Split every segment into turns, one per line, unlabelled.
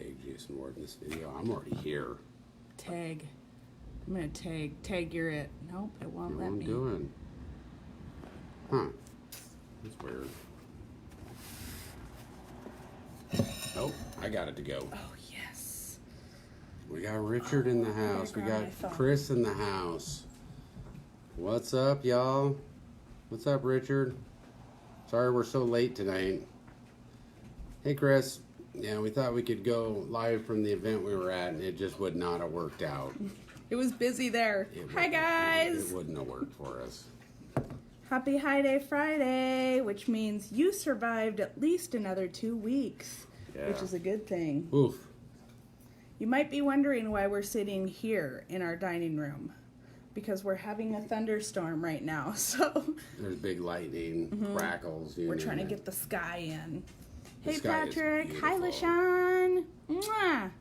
tag Jason Ward in this video. I'm already here.
Tag. I'm gonna tag you're it. Nope, it won't let me.
What am I doing? Huh. That's weird. Nope, I got it to go.
Oh, yes.
We got Richard in the house. We got Chris in the house. What's up, y'all? What's up, Richard? Sorry we're so late tonight. Hey, Chris. Yeah, we thought we could go live from the event we were at, and it just would not have worked out.
It was busy there. Hi, guys.
It wouldn't have worked for us.
Happy Highday Friday, which means you survived at least another 2 weeks, which is a good thing.
Oof.
You might be wondering why we're sitting here in our dining room, because we're having a thunderstorm right now. So
there's big lightning, crackles.
We're trying to get the sky in.
The
hey,
sky
Patrick. Hi, LaShawn. Mwah.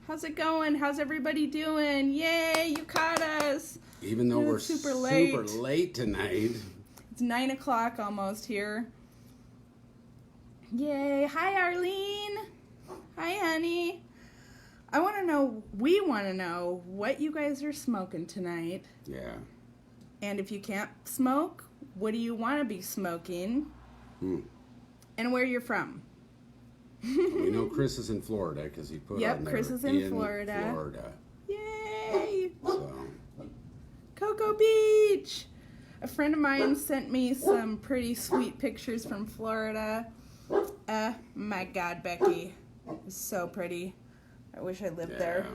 How's it going? How's everybody doing? Yay, you caught us.
Even though we're super late tonight.
It's 9 o'clock almost here. Yay. Hi, Arlene. Hi, honey. We want to know what you guys are smoking tonight.
Yeah.
And if you can't smoke, what do you want to be smoking? And where you're from.
We know Chris is in Florida because he put on there.
Chris is in Florida. Yay!
So.
Cocoa Beach! A friend of mine sent me some pretty sweet pictures from Florida. My God, Becky. It's so pretty. I wish I lived there.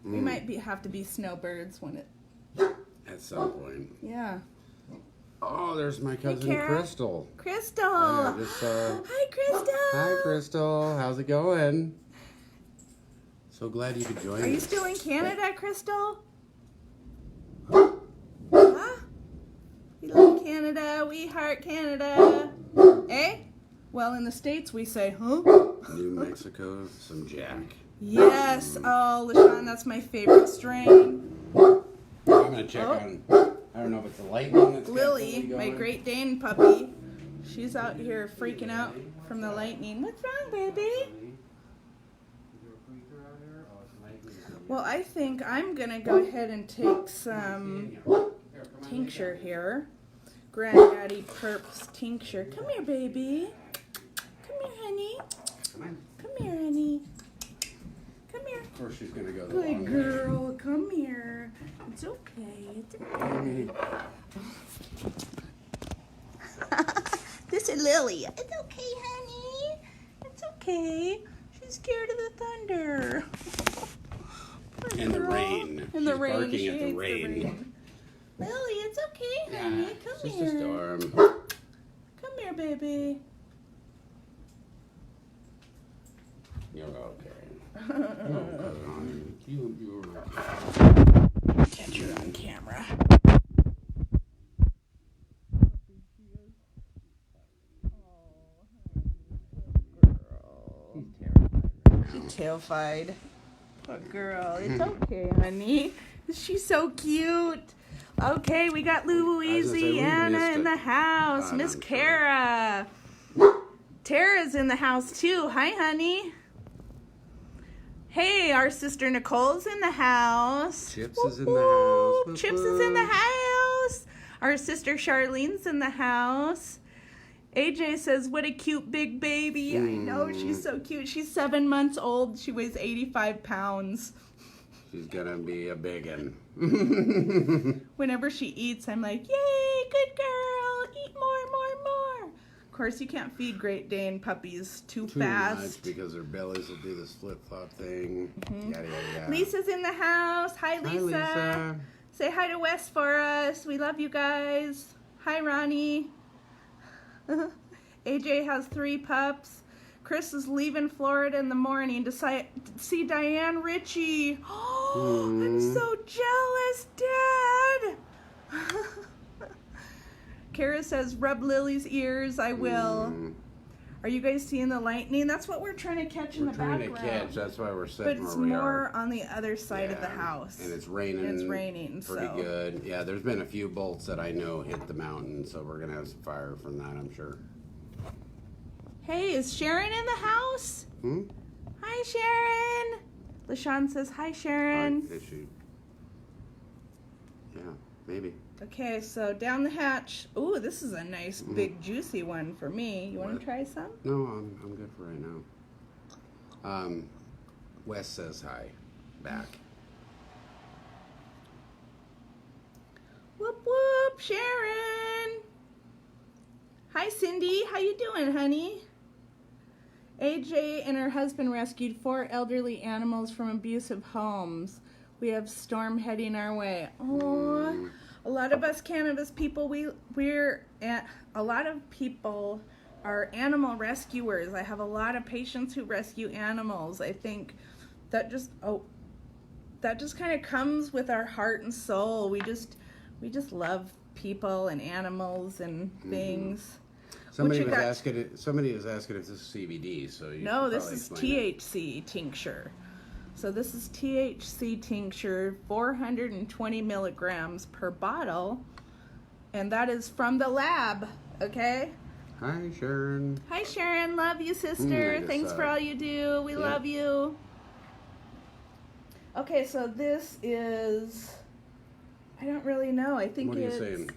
We might have to be snowbirds when it...
At some point.
Yeah.
Oh, there's my cousin Crystal.
Crystal!
Hi,
Crystal!
Hi, Crystal. How's it going? So glad you could join us.
Are you still in Canada, Crystal? Huh? We love Canada. We heart Canada. Eh? Well, in the States we say, huh?
New Mexico, some Jack.
Yes. Oh, LaShawn, that's my favorite strain.
I'm going to check on... I don't know if it's the lightning that's
Lily, my Great Dane puppy. She's out here freaking out from the lightning. What's wrong, baby? Well, I think I'm going to go ahead and take some tincture here. Granddaddy Perp's tincture. Come here, baby. Come here, honey. Come here, honey. Come here.
Of course she's going to go the
Good
long
girl. Come here. It's okay. It's okay. This is Lily. It's okay, honey. It's okay. She's scared of the thunder.
And the rain.
And the
She's
rain.
Barking at the rain.
Lily, it's okay, honey. Come
it's
here.
Just a storm.
Come here, baby.
You're okay. You're
Catch her on camera. She's terrified. Poor girl. It's okay, honey. She's so cute. Okay, we got Louisiana in the house. Miss Kara. Tara's in the house too. Hi, honey. Hey, our sister Nicole's in the house.
Chips is in the house.
Chips is in the house. Our sister Charlene's in the house. AJ says, what a cute big baby. I know, she's so cute. She's 7 months old. She weighs 85 pounds.
She's gonna be a biggin.
Whenever she eats, I'm like, yay, good girl. Eat more, more, more. Of course, you can't feed Great Dane puppies too fast.
Much because their bellies will do this flip-flop thing. Yada, yada, yada.
Lisa's in the house. Hi, Lisa.
Hi, Lisa.
Say hi to Wes for us. We love you guys. Hi, Ronnie. AJ has 3 pups. Chris is leaving Florida in the morning to see Diane Ritchie. Oh, I'm so jealous, Dad. Kara says, rub Lily's ears. I will. Are you guys seeing the lightning? That's what we're trying to catch in the background.
We're trying to catch. That's why we're sitting
But it's
where we
more
are.
on the other side of the house.
And it's raining.
And it's raining,
pretty good. Yeah, there's been a few bolts that I know hit the mountain, so we're going to have some fire from that, I'm sure.
Hey, is Sharon in the house?
Hmm?
Hi, Sharon. LaShawn says, hi, Sharon.
Is she? Yeah, maybe.
Okay, so down the hatch. Ooh, this is a nice, big, juicy one for me. You want to try some?
No, I'm good for right now. Wes says hi back.
Whoop, whoop, Sharon. Hi, Cindy. How you doing, honey? AJ and her husband rescued 4 elderly animals from abusive homes. We have storm heading our way. Oh, a lot of us cannabis people, a lot of people are animal rescuers. I have a lot of patients who rescue animals. I think that just kind of comes with our heart and soul. We just love people and animals and things.
Somebody was asking if this is CBD, so you
No,
should
this is
probably
THC tincture. So this is THC tincture, 420 milligrams per bottle, and that is from the lab, okay?
Hi, Sharon.
Hi, Sharon. Love you, sister. Thanks for all you do. We love you. Okay, so this is, I don't really know. I think
What are you
it's
saying?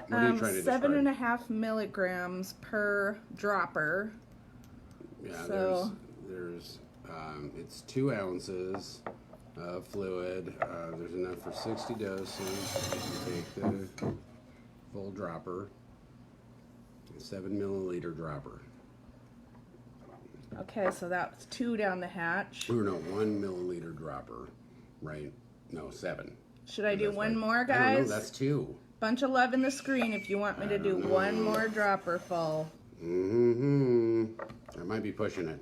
What are you trying to describe?
7.5 milligrams per dropper.
Yeah,
So
there's it's 2 ounces of fluid. There's enough for 60 doses. You take the full dropper, a 7 milliliter dropper.
Okay, so that's 2 down the hatch.
Or no, 1 milliliter dropper, right? No, 7.
Should I do one more,
I don't
guys?
know, that's 2.
Bunch of love in the screen if you want me to do one more dropper full.
I might be pushing it.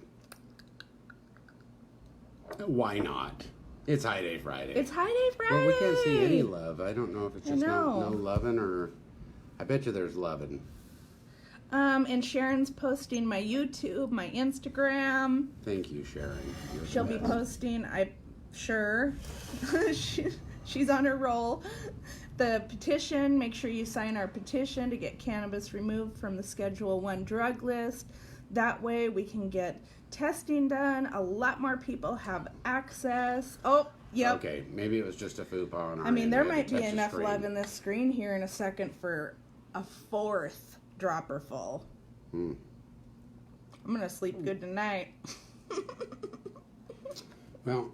Why not? It's Highday Friday.
It's Highday Friday.
Well, we can't see any love. I don't know if it's just no
know.
loving or... I bet you there's loving.
And Sharon's posting my YouTube, my Instagram.
Thank you, Sharon. You're
She'll
the
be
best.
posting, I'm sure. She's on her roll. The petition, make sure you sign our petition to get cannabis removed from the Schedule 1 drug list. That way we can get testing done. A lot more people have access. Oh, yep.
Okay, maybe it was just a faux pas on our
I mean,
end.
there
We had
might
to
be
touch the
enough
screen.
love in this screen here in a second for a 4th dropper full. I'm going to sleep good tonight.
Well,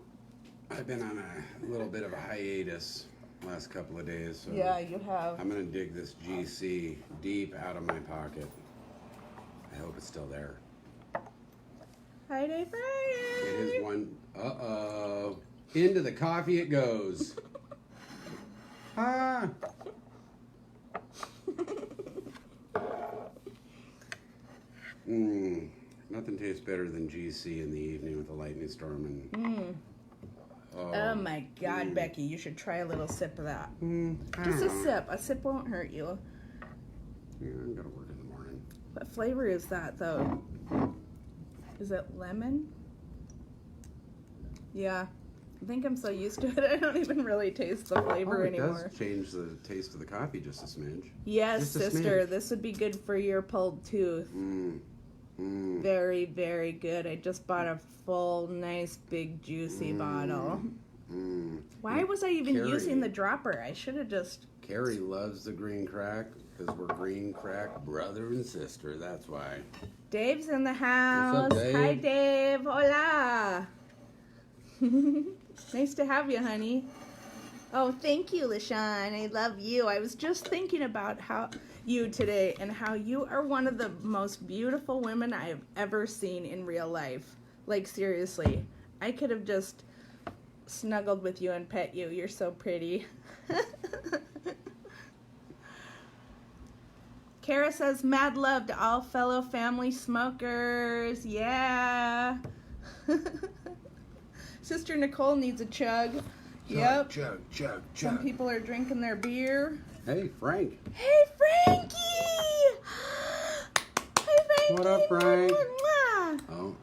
I've been on a little bit of a hiatus last couple of days, so
Yeah, you have.
I'm going to dig this GC deep out of my pocket. I hope it's still there.
Highday Friday.
It is one. Uh-oh. Into the coffee it goes. Ah. Nothing tastes better than GC in the evening with a lightning storm and.
Oh my God, Becky, you should try a little sip of that.
I
Just
don't
a
know.
sip. A sip won't hurt you.
Yeah, I'm gonna work in the morning.
What flavor is that, though? Is it lemon? Yeah. I think I'm so used to it, I don't even really taste the flavor
it
anymore.
does change the taste of the coffee just a smidge.
Yes,
Just a
sister,
smidge.
this would be good for your pulled tooth. Very, very good. I just bought a full, nice, big, juicy bottle. Why was I even
Carrie.
using the dropper? I should have just...
Carrie loves the green crack because we're green crack brother and sister. That's why.
Dave's in the house.
Dave?
Hi, Dave. Hola. Nice to have you, honey. Oh, thank you, LaShawn. I love you. I was just thinking about you today and how you are one of the most beautiful women I have ever seen in real life. Like, seriously. I could have just snuggled with you and pet you. You're so pretty. Kara says, mad love to all fellow family smokers. Yeah. Sister Nicole needs a chug. Yep.
Chug, chug,
Some
chug.
people are drinking their beer.
Hey, Frank.
Hey, Frankie! Hey, Frankie!
What up, Frank?
Mwah, mwah.
Oh,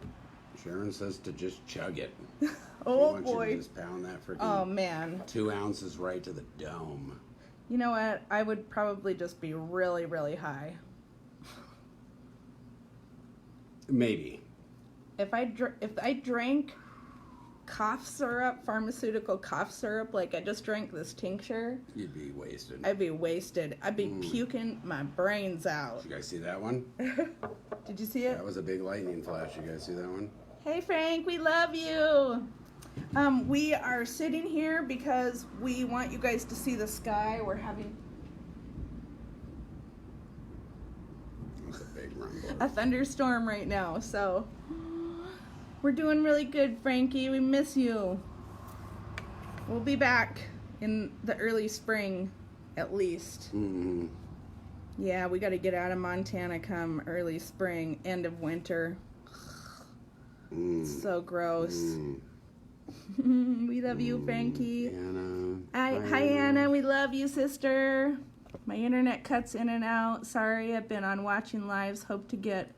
Sharon says to just chug it.
Oh,
She wants you
boy.
to just pound that freaking
Oh, man.
2 ounces right to the dome.
You know what? I would probably just be really, really high.
Maybe.
If I drank cough syrup, pharmaceutical cough syrup, like I just drank this tincture,
You'd be wasted.
I'd be wasted. I'd be puking my brains out.
Did you guys see that one?
Did you see it?
That was a big lightning flash. You guys see that one?
Hey Frank, we love you. We are sitting here because we want you guys to see the sky. We're having
That's a big rumble.
a thunderstorm right now, so we're doing really good, Frankie. We miss you. We'll be back in the early spring, at least.
Mm-hmm.
Yeah, we got to get out of Montana come early spring, end of winter. So gross. We love you, Frankie.
Anna.
Hi, Anna. We love you, sister. My internet cuts in and out. Sorry, I've been on watching lives. Hope to get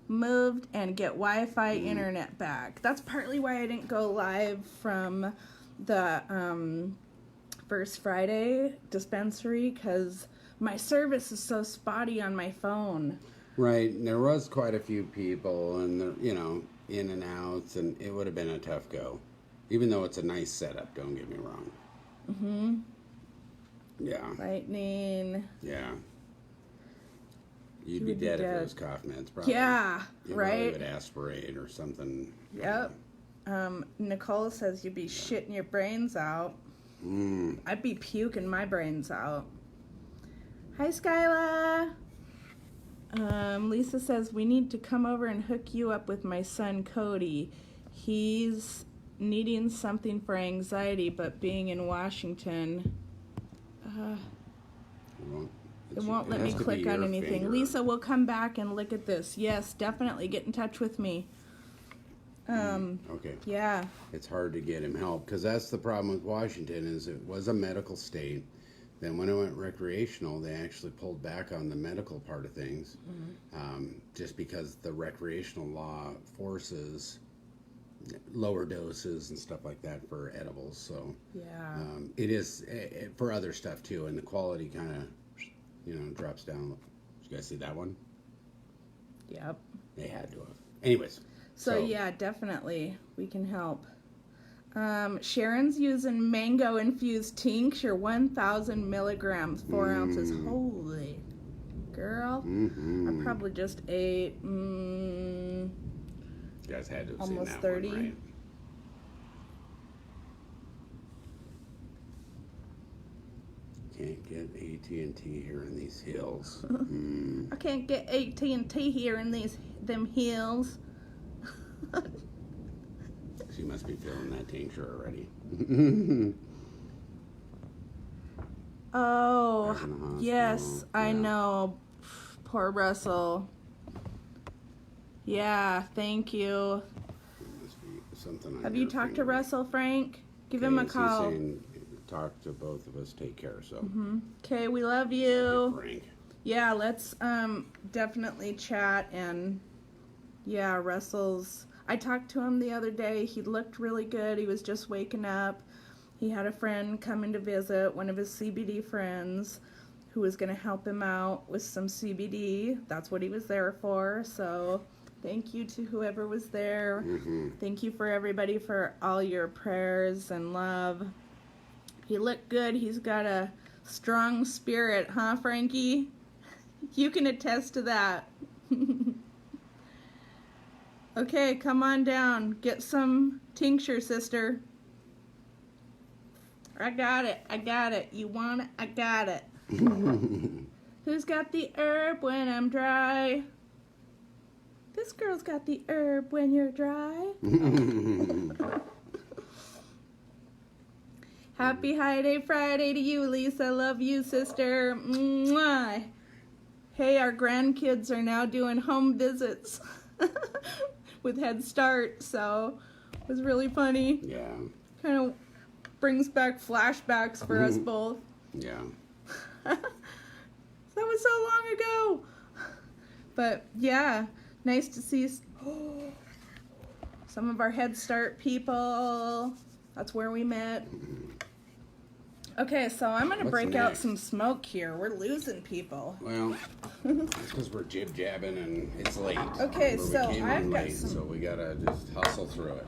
moved and get Wi-Fi internet back. That's partly why I didn't go live from the First Friday dispensary, because my service is so spotty on my phone.
Right. There was quite a few people, and in and outs, and it would have been a tough go. Even though it's a nice setup, don't get me wrong.
Mm-hmm.
Yeah.
Lightning.
Yeah. You'd be dead if it was cough meds, probably.
Yeah,
you
right?
would aspirate or something.
Yep. Nicole says you'd be shitting your brains out. I'd be puking my brains out. Hi, Skyla. Lisa says we need to come over and hook you up with my son, Cody. He's needing something for anxiety, but being in Washington... It won't let me click on anything.
Finger.
Lisa, we'll come back and look at this. Yes, definitely. Get in touch with me.
Okay.
Yeah.
It's hard to get him help, because that's the problem with Washington, is it was a medical state. Then when it went recreational, they actually pulled back on the medical part of things, just because the recreational law forces lower doses and stuff like that for edibles. So
Yeah.
it is for other stuff too, and the quality kind of drops down. Did you guys see that one?
Yep.
They had to have. Anyways.
So yeah, definitely we can help. Sharon's using mango infused tincture, 1,000 milligrams, 4 ounces. Holy girl! I probably just ate.
You guys had to have
almost
seen that
30.
one, right? Can't get AT&T here in these hills.
I can't get AT&T here in them hills.
She must be feeling that tincture already.
Oh, yes, I know. Poor Russell. Yeah, thank you.
Must be something on
Have
your
you talked to
finger.
Russell, Frank? Give him a
He's
call.
saying, talk to both of us, take care. So,
Okay, we love you.
Frank.
Yeah, let's definitely chat. And yeah, Russell's, I talked to him the other day. He looked really good. He was just waking up. He had a friend coming to visit, one of his CBD friends, who was going to help him out with some CBD. That's what he was there for. So thank you to whoever was there. Thank you for everybody for all your prayers and love. He looked good. He's got a strong spirit, huh, Frankie? You can attest to that. Okay, come on down. Get some tincture, sister. I got it. I got it. You want it? I got it. Who's got the herb when I'm dry? This girl's got the herb when you're dry. Happy Highday Friday to you, Lisa. Love you, sister. Mwah. Hey, our grandkids are now doing home visits with Head Start, so it was really funny.
Yeah.
Kind of brings back flashbacks for us both.
Yeah.
That was so long ago. But yeah, nice to see some of our Head Start people. That's where we met. Okay, so I'm going to
What's
break out
next?
some smoke here. We're losing people.
Well, it's because we're jib-jabbing and it's late.
Okay,
Remember,
so
we came
I've
in
got
late,
some-
so we gotta just hustle through it.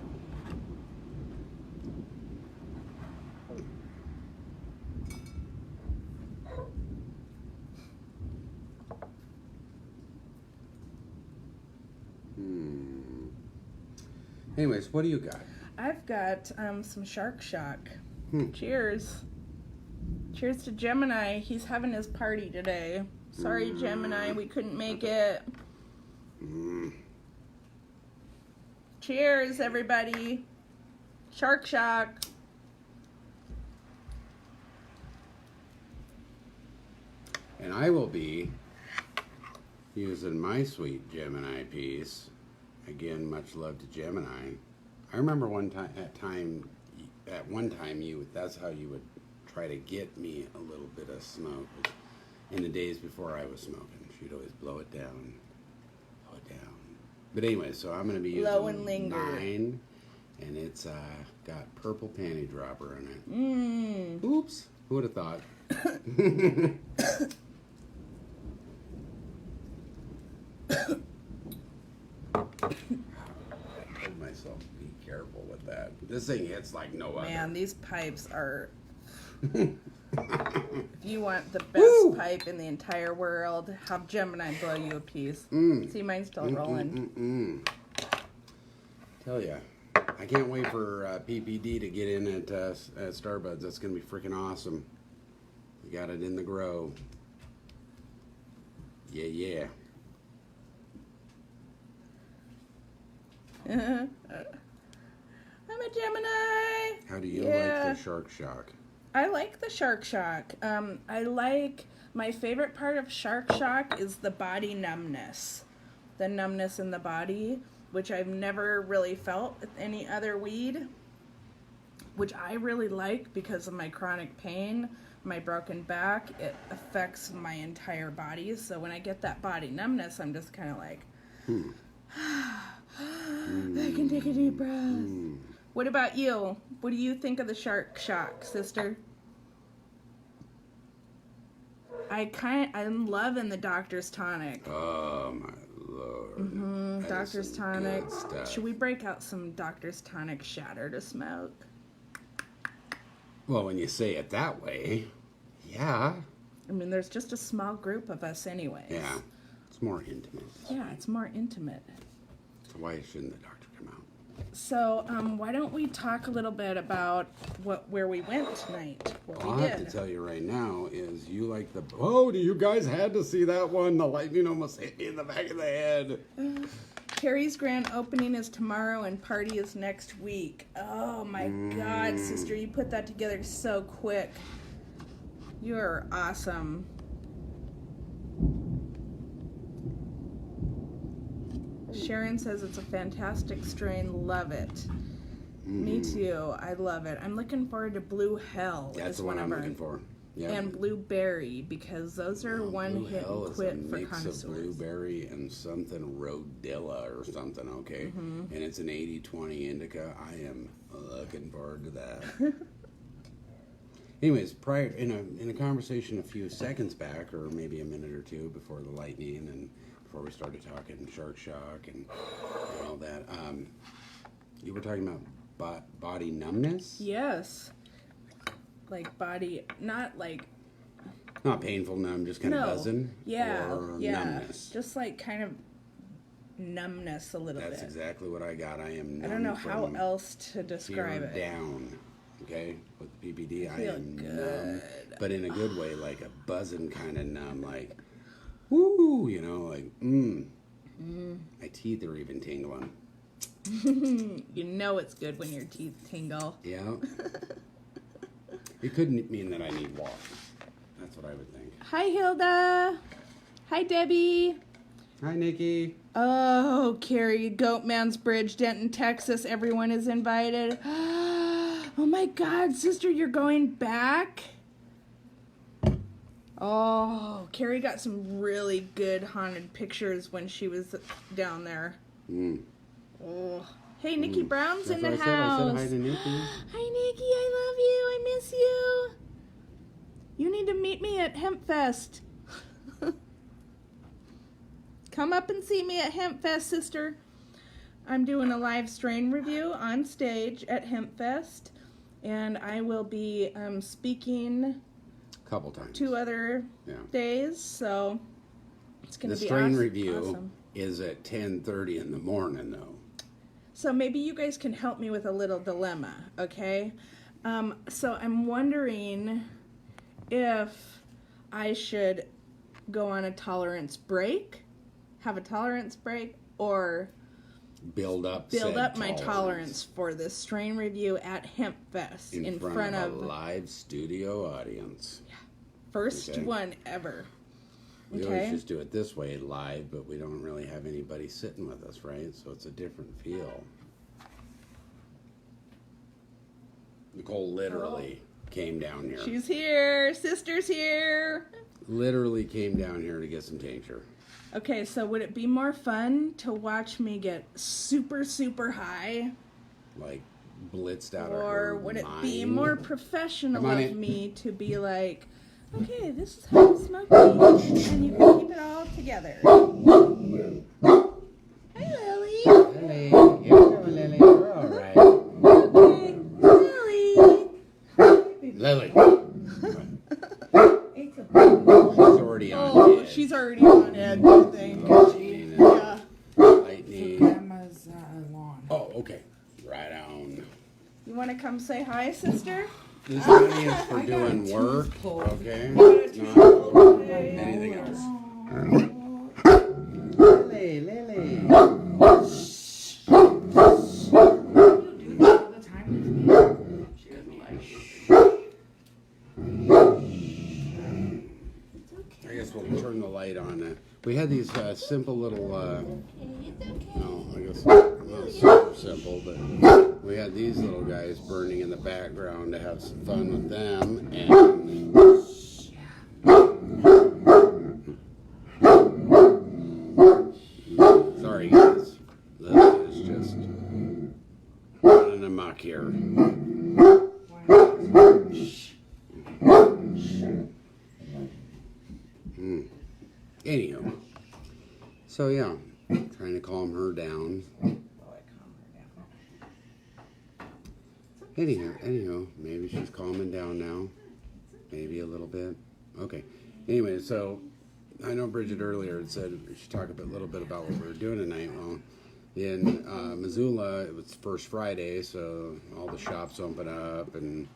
Anyways, what do you got?
I've got some Shark Shock.
Hmm.
Cheers. Cheers to Gemini. He's having his party today. Sorry, Gemini, we couldn't make it. Cheers, everybody. Shark Shock.
And I will be using my sweet Gemini piece. Again, much love to Gemini. I remember at one time that's how you would try to get me a little bit of smoke. In the days before I was smoking, she'd always blow it down. But anyway, so I'm going to be using
Blow and linger.
mine, and it's got purple panty dropper in it. Oops, who would have thought? I told myself, be careful with that. This thing hits like no other.
Man, these pipes are... If you want the best
Woo!
pipe in the entire world, have Gemini blow you a piece. See, mine's still rolling.
Tell ya, I can't wait for PPD to get in at Starbuds. That's gonna be freaking awesome. We got it in the grow. Yeah.
I'm a Gemini.
How do you like the Shark Shock?
I like the Shark Shock. My favorite part of Shark Shock is the body numbness. The numbness in the body, which I've never really felt with any other weed, which I really like because of my chronic pain, my broken back. It affects my entire body. So when I get that body numbness, I'm just kind of like, I can take a deep breath. What about you? What do you think of the Shark Shock, sister? I'm loving the Doctor's Tonic.
Oh my lord. That is
Doctor's
some
Tonic.
good stuff.
Should we break out some Doctor's Tonic shatter to smoke?
Well, when you say it that way, yeah.
I mean, there's just a small group of us anyways.
Yeah. It's more intimate.
Yeah, it's more intimate.
So why shouldn't the doctor come out?
So, why don't we talk a little bit about where we went tonight? What
All
we
I
did.
have to tell you right now is you like the... Oh, do you guys had to see that one? The lightning almost hit me in the back of the head.
Carrie's grand opening is tomorrow and party is next week. Oh my God, sister, you put that together so quick. You're awesome. Sharon says it's a fantastic strain. Love it. Me too. I love it. I'm looking forward to Blue Hell.
That's
is
the one
one
I'm
of our-
looking for. Yeah.
And Blueberry, because those are one
Blue
hit
Hell
and
is
quit
a
for
mix of
connoisseurs.
blueberry and something Rodilla or something, okay? And it's an 80-20 indica. I am looking forward to that. Anyways, prior in a conversation a few seconds back, or maybe a minute or two before the lightning and before we started talking Shark Shock and all that, you were talking about body numbness?
Yes. Like body, not like...
Not painful numb, just kind of buzzing?
Yeah,
or
yeah.
numbness?
Just like kind of numbness a little
That's
bit.
exactly what I got. I am numb.
I don't know how
from
else to describe
here
it.
down. Okay? With PPD, I
feel
am
good.
numb. But in a good way, like a buzzing kind of numb, like, woo, you know, like, My teeth are even tingling.
You know it's good when your teeth tingle.
Yeah. It couldn't mean that I need water. That's what I would think.
Hi, Hilda. Hi, Debbie.
Hi, Nikki.
Oh, Carrie, Goatman's Bridge, Denton, Texas. Everyone is invited. Oh my God, sister, you're going back? Oh, Carrie got some really good haunted pictures when she was down there. Oh. Hey, Nikki Brown's
That's
in the
what
house.
I said hi to Nikki.
Hi, Nikki. I love you. I miss you. You need to meet me at Hemp Fest. Come up and see me at Hemp Fest, sister. I'm doing a live strain review on stage at Hemp Fest, and I will be speaking
a couple times.
2 other days, so it's going to be
The strain review
awesome.
Is at 10:30 in the morning, though.
So maybe you guys can help me with a little dilemma, okay? So I'm wondering if I should go on a tolerance break, have a tolerance break, or
build up
my tolerance for this strain review at Hemp Fest
in front of a live studio audience.
Yeah. First one ever.
We always just do it this way, live, but we don't really have anybody sitting with us, right? So it's a different feel. Nicole literally came down here.
She's here. Sister's here.
Literally came down here to get some tincture.
Okay, so would it be more fun to watch me get super, super high?
Like blitzed out of her
Or would it be more professional of me to be like, okay, this is how I'm smoking, and you can keep it all together. Hi, Lily.
Lily, you're doing, Lily. You're all right.
Okay, Lily.
Lily. She's already on edge.
She's already on edge, I think. Yeah.
Lightning.
Grandma's lawn.
Oh, okay. Right on.
You want to come say hi, sister?
This money is for doing work, okay? Not for anything else. Lily, Lily.
You do that all the time with me.
I guess we'll turn the light on. We had these simple little, no, I guess not super simple, but we had these little guys burning in the background to have some fun with them, and sorry guys, Lily is just running amok here. Anywho, so yeah, trying to calm her down. Anyhow, maybe she's calming down now. Maybe a little bit. Okay. Anyway, so I know Bridget earlier had said we should talk a little bit about what we were doing tonight. Well, in Missoula, it was First Friday, so all the shops open up and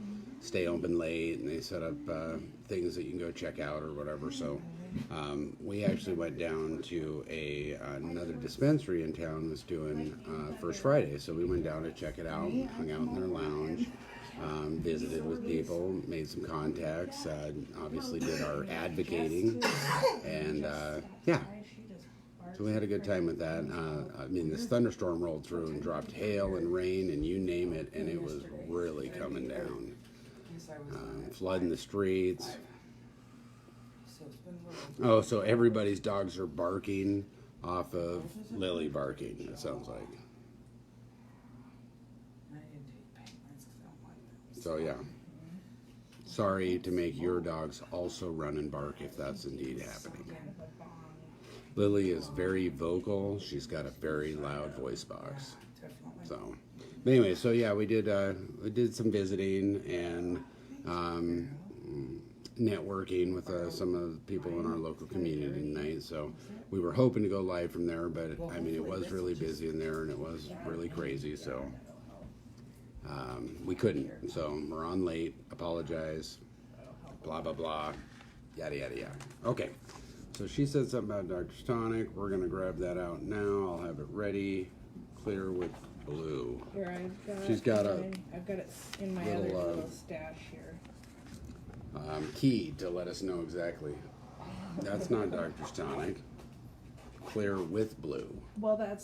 stay open late, and they set up things that you can go check out or whatever. So we actually went down to another dispensary in town was doing First Friday, so we went down to check it out, hung out in their lounge, visited with people, made some contacts, obviously did our advocating, and yeah. So we had a good time with that. I mean, this thunderstorm rolled through and dropped hail and rain and you name it, and it was really coming down. Flooding the streets. Oh, so everybody's dogs are barking off of Lily barking, it sounds like. So, yeah. Sorry to make your dogs also run and bark if that's indeed happening. Lily is very vocal. She's got a very loud voice box. So, anyway, so yeah, we did some visiting and networking with some of the people in our local community tonight. So we were hoping to go live from there, but I mean, it was really busy in there and it was really crazy. So we couldn't. So we're on late. Apologize. Blah blah blah. Yada yada yada. Okay. So she said something about Dr. Tonic. We're going to grab that out now. I'll have it ready. Clear with blue.
Here, I've got I've got it in my other little stash here.
Key to let us know exactly. That's not Dr. Tonic. Clear with blue.
Well, that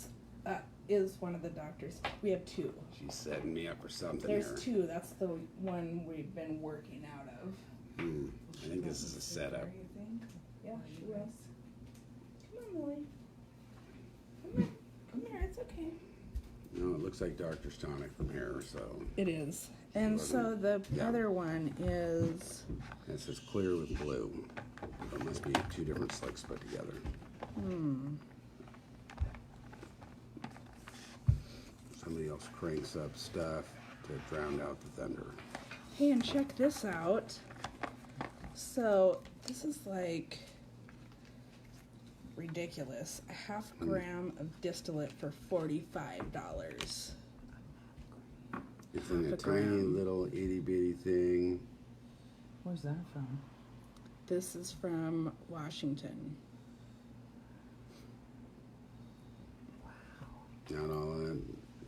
is one of the doctors. We have 2.
She's setting me up for something.
There's 2. That's the one we've been working out of.
I think this is a setup.
Yeah, she was. Come on, Lily. Come here. Come here. It's okay.
No, it looks like Doctor's Tonic from here, so
It is. And so the other one is...
it says clear with blue. So it must be 2 different slicks put together. Somebody else cranks up stuff to drown out the thunder.
Hey, and check this out. So this is like ridiculous. A half gram of distillate for $45.
It's in a
Half a
tiny
gram.
little itty bitty thing.
Where's that from?
This is from Washington.
Not all that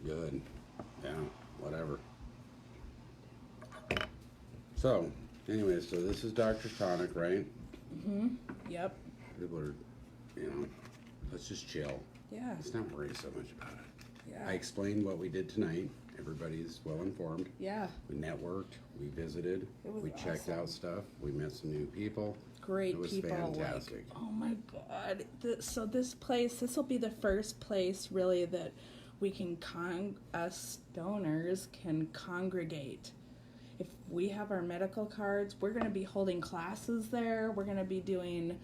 good. Yeah, whatever. So, anyway, so this is Doctor's Tonic, right?
Yep.
People are, let's just chill.
Yeah.
Let's not worry so much about it.
Yeah.
I explained what we did tonight. Everybody's well informed.
Yeah.
We networked. We visited.
It was
We checked
awesome.
out stuff. We met some new people.
Great
It was
people.
fantastic.
Like, oh my God. So this place, this will be the first place really that we can, us donors can congregate. If we have our medical cards, we're going to be holding classes there. We're going to be doing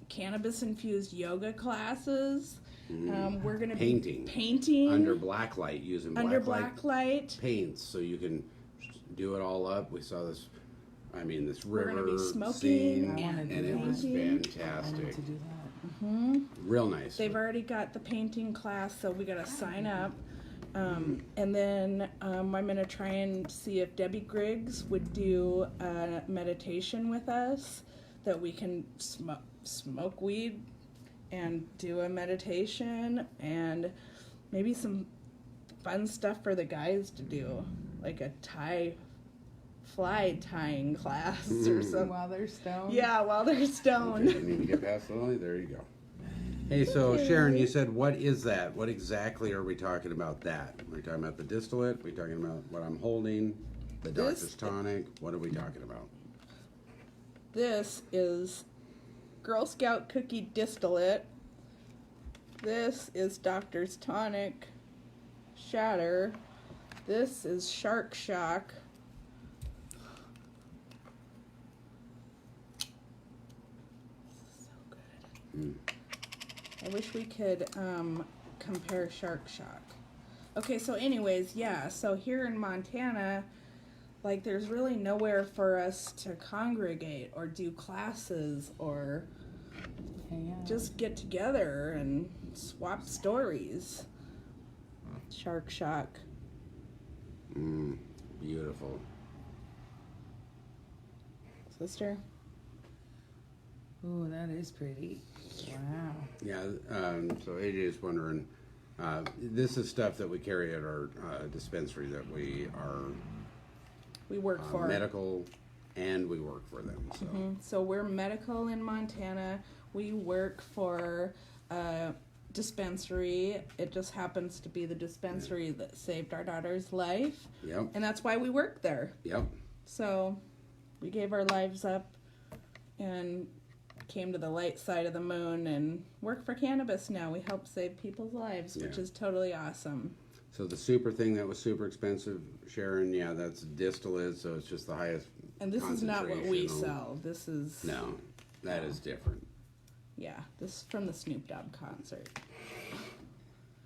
cannabis-infused yoga classes. We're going to
Painting.
be painting
Under black light, using
black light.
paints, so you can do it all up. We saw this, this
We're gonna
river
be smoking
scene,
and
and it was
painting.
I need
fantastic.
to do that.
Real nice.
They've already got the painting class, so we got to sign up. And then I'm going to try and see if Debbie Griggs would do a meditation with us, that we can smoke weed and do a meditation, and maybe some fun stuff for the guys to do, like a fly tying class or something.
While they're stoned?
Yeah, while they're stoned.
Okay, you need to get past the lily. There you go. Hey, so Sharon, you said, what is that? What exactly are we talking about that? Are we talking about the distillate? Are we talking about what I'm holding? The
This-
Doctor's Tonic? What are we talking about?
This is Girl Scout cookie distillate. This is Doctor's Tonic shatter. This is Shark Shock. So good. I wish we could compare Shark Shock. Okay, so anyways, yeah, so here in Montana, like, there's really nowhere for us to congregate or do classes or
Hang out.
just get together and swap stories. Shark Shock.
Beautiful.
Sister?
Ooh, that is pretty. Wow.
Yeah, so AJ is wondering, this is stuff that we carry at our dispensary that we are
We work for.
medical, and we work for them. So
So we're medical in Montana. We work for a dispensary. It just happens to be the dispensary that saved our daughter's life.
Yep,
And that's why we work there.
yep.
So we gave our lives up and came to the light side of the moon and work for cannabis now. We help save people's lives, which
Yeah.
is totally awesome.
So the super thing that was super expensive, Sharon, yeah, that's distillate, so it's just the highest.
And this is not what we
concentration.
sell. This is,
No, that is different.
yeah, this is from the Snoop Dogg concert.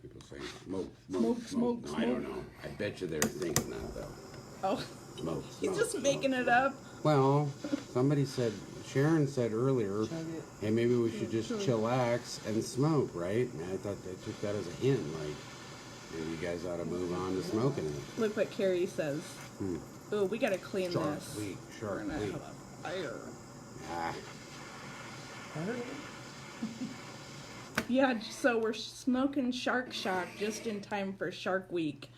People say smoke,
Smoke,
smoke,
smoke,
No, I don't
smoke.
know. I bet you they're thinking that though.
Oh,
Smoke.
he's
smoke,
just
smoke.
making it up.
Well, somebody said, Sharon said earlier,
Chug it.
hey, maybe we should just chillax and smoke, right? And I thought I took that as a hint, like maybe you guys ought to move on to smoking it.
Look what Carrie says. Ooh, we gotta clean
Shark
this.
week,
We're
shark
gonna
week.
have a fire.
Ah,
Yeah, so we're smoking Shark Shock just in time for Shark Week.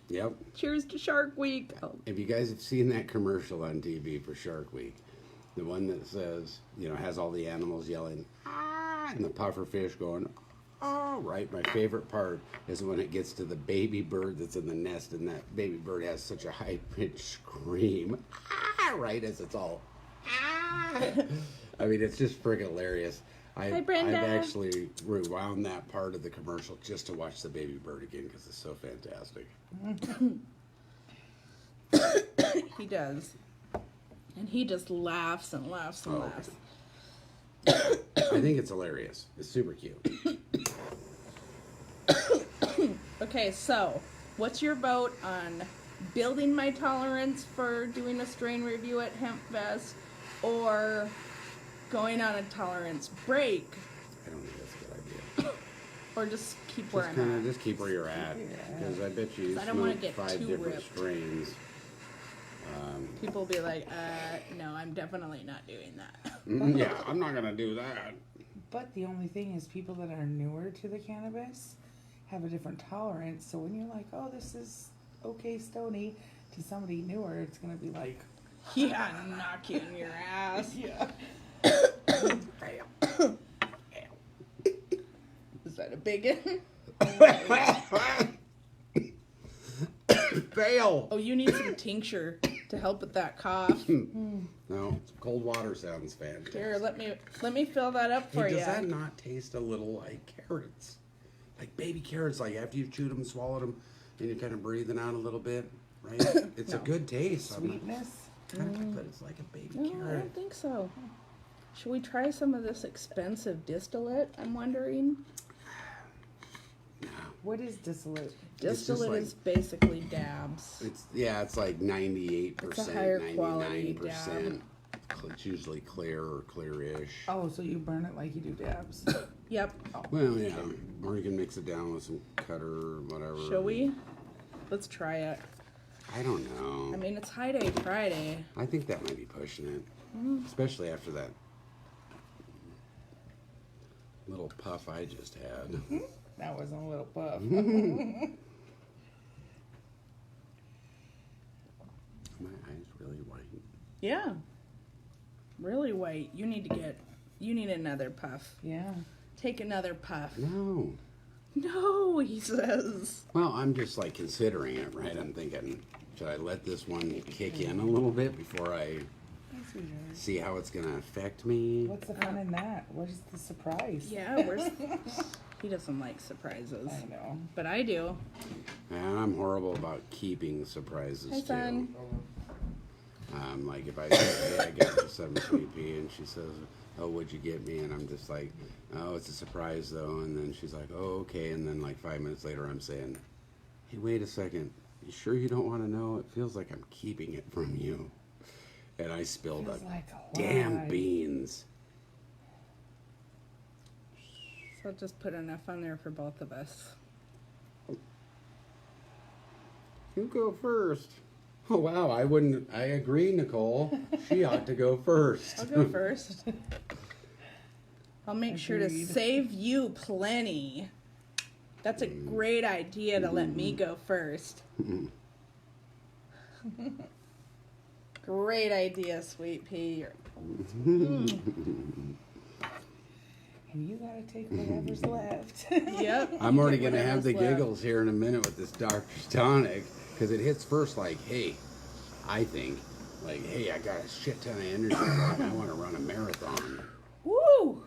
yep.
Cheers to Shark Week. Oh,
If you guys have seen that commercial on TV for Shark Week, the one that says, has all the animals yelling, ah, and the puffer fish going, oh, right? My favorite part is when it gets to the baby bird that's in the nest, and that baby bird has such a high-pitched scream, ah, right, as it's all, ah. I mean, it's just freaking hilarious.
Hi, Brenda.
I've actually rewound that part of the commercial just to watch the baby bird again because it's so fantastic.
He does. And he just laughs and laughs and laughs.
I think it's hilarious. It's super cute.
Okay, so what's your vote on building my tolerance for doing a strain review at HempFest or going on a tolerance break?
I don't think that's a good idea.
Or just keep where
Just
I'm
kind
at?
of just keep where you're at because I bet you
I don't wanna
smoke
get
5
too
different
ripped.
strains.
People will be like, no, I'm definitely not doing that.
Yeah, I'm not gonna do that.
But the only thing is, people that are newer to the cannabis have a different tolerance. So when you're like, oh, this is okay, Stony, to somebody newer, it's gonna be like,
Yeah, knock you in your ass.
yeah.
Is that a bigot?
Fail.
Oh, you need some tincture to help with that cough.
No, cold water sounds fantastic.
Here, let me fill that up for
Hey,
you.
does that not taste a little like carrots? Like baby carrots, like after you've chewed them, swallowed them, and you're kind of breathing out a little bit, right? It's a good taste.
Sweetness.
But it's like a baby
No, I
carrot.
don't think so. Should we try some of this expensive distillate? I'm wondering.
What is distillate?
just
Distillate
like-
is basically dabs.
It's like 98%,
It's a higher quality
99%. It's usually clear or clearish.
Oh, so you burn it like you do dabs.
Yep.
Well, yeah, or you can mix it down with some cutter or whatever.
Shall we? Let's try it.
I don't know.
I mean, it's Highday Friday.
I think that might be pushing it, especially after that little puff I just had.
That wasn't a little puff.
My eyes really white.
Yeah. Really white. You need another puff.
Yeah.
Take another puff.
No.
No, he says.
Well, I'm just like considering it, right? I'm thinking, should I let this one kick in a little bit before I see how it's gonna affect me?
What's the fun in that? What is the surprise?
Yeah, he doesn't like surprises.
I know.
But I do.
And I'm horrible about keeping surprises
Hi,
too.
son.
Like if I say, hey, I got you some sweet pea, and she says, oh, what'd you get me? And I'm just like, oh, it's a surprise though. And then she's like, oh, okay. And then like 5 minutes later, I'm saying, hey, wait a second. You sure you don't want to know? It feels like I'm keeping it from you. And I spilled
Feels
a
like a
damn
lie.
beans.
So just put enough on there for both of us.
You go first. Oh, wow. I agree, Nicole. She ought to go first.
I'll go first. I'll make sure to
Agreed.
save you plenty. That's a great idea to let me go first. Great idea, Sweet Pea.
And you gotta take whatever's left.
Yep.
I'm already
Get
going to have the
whatever's left.
giggles here in a minute with this Dr. Tonic because it hits first like, hey, I think, like, hey, I got a shit ton of energy. Right? I want to run a marathon.
Woo!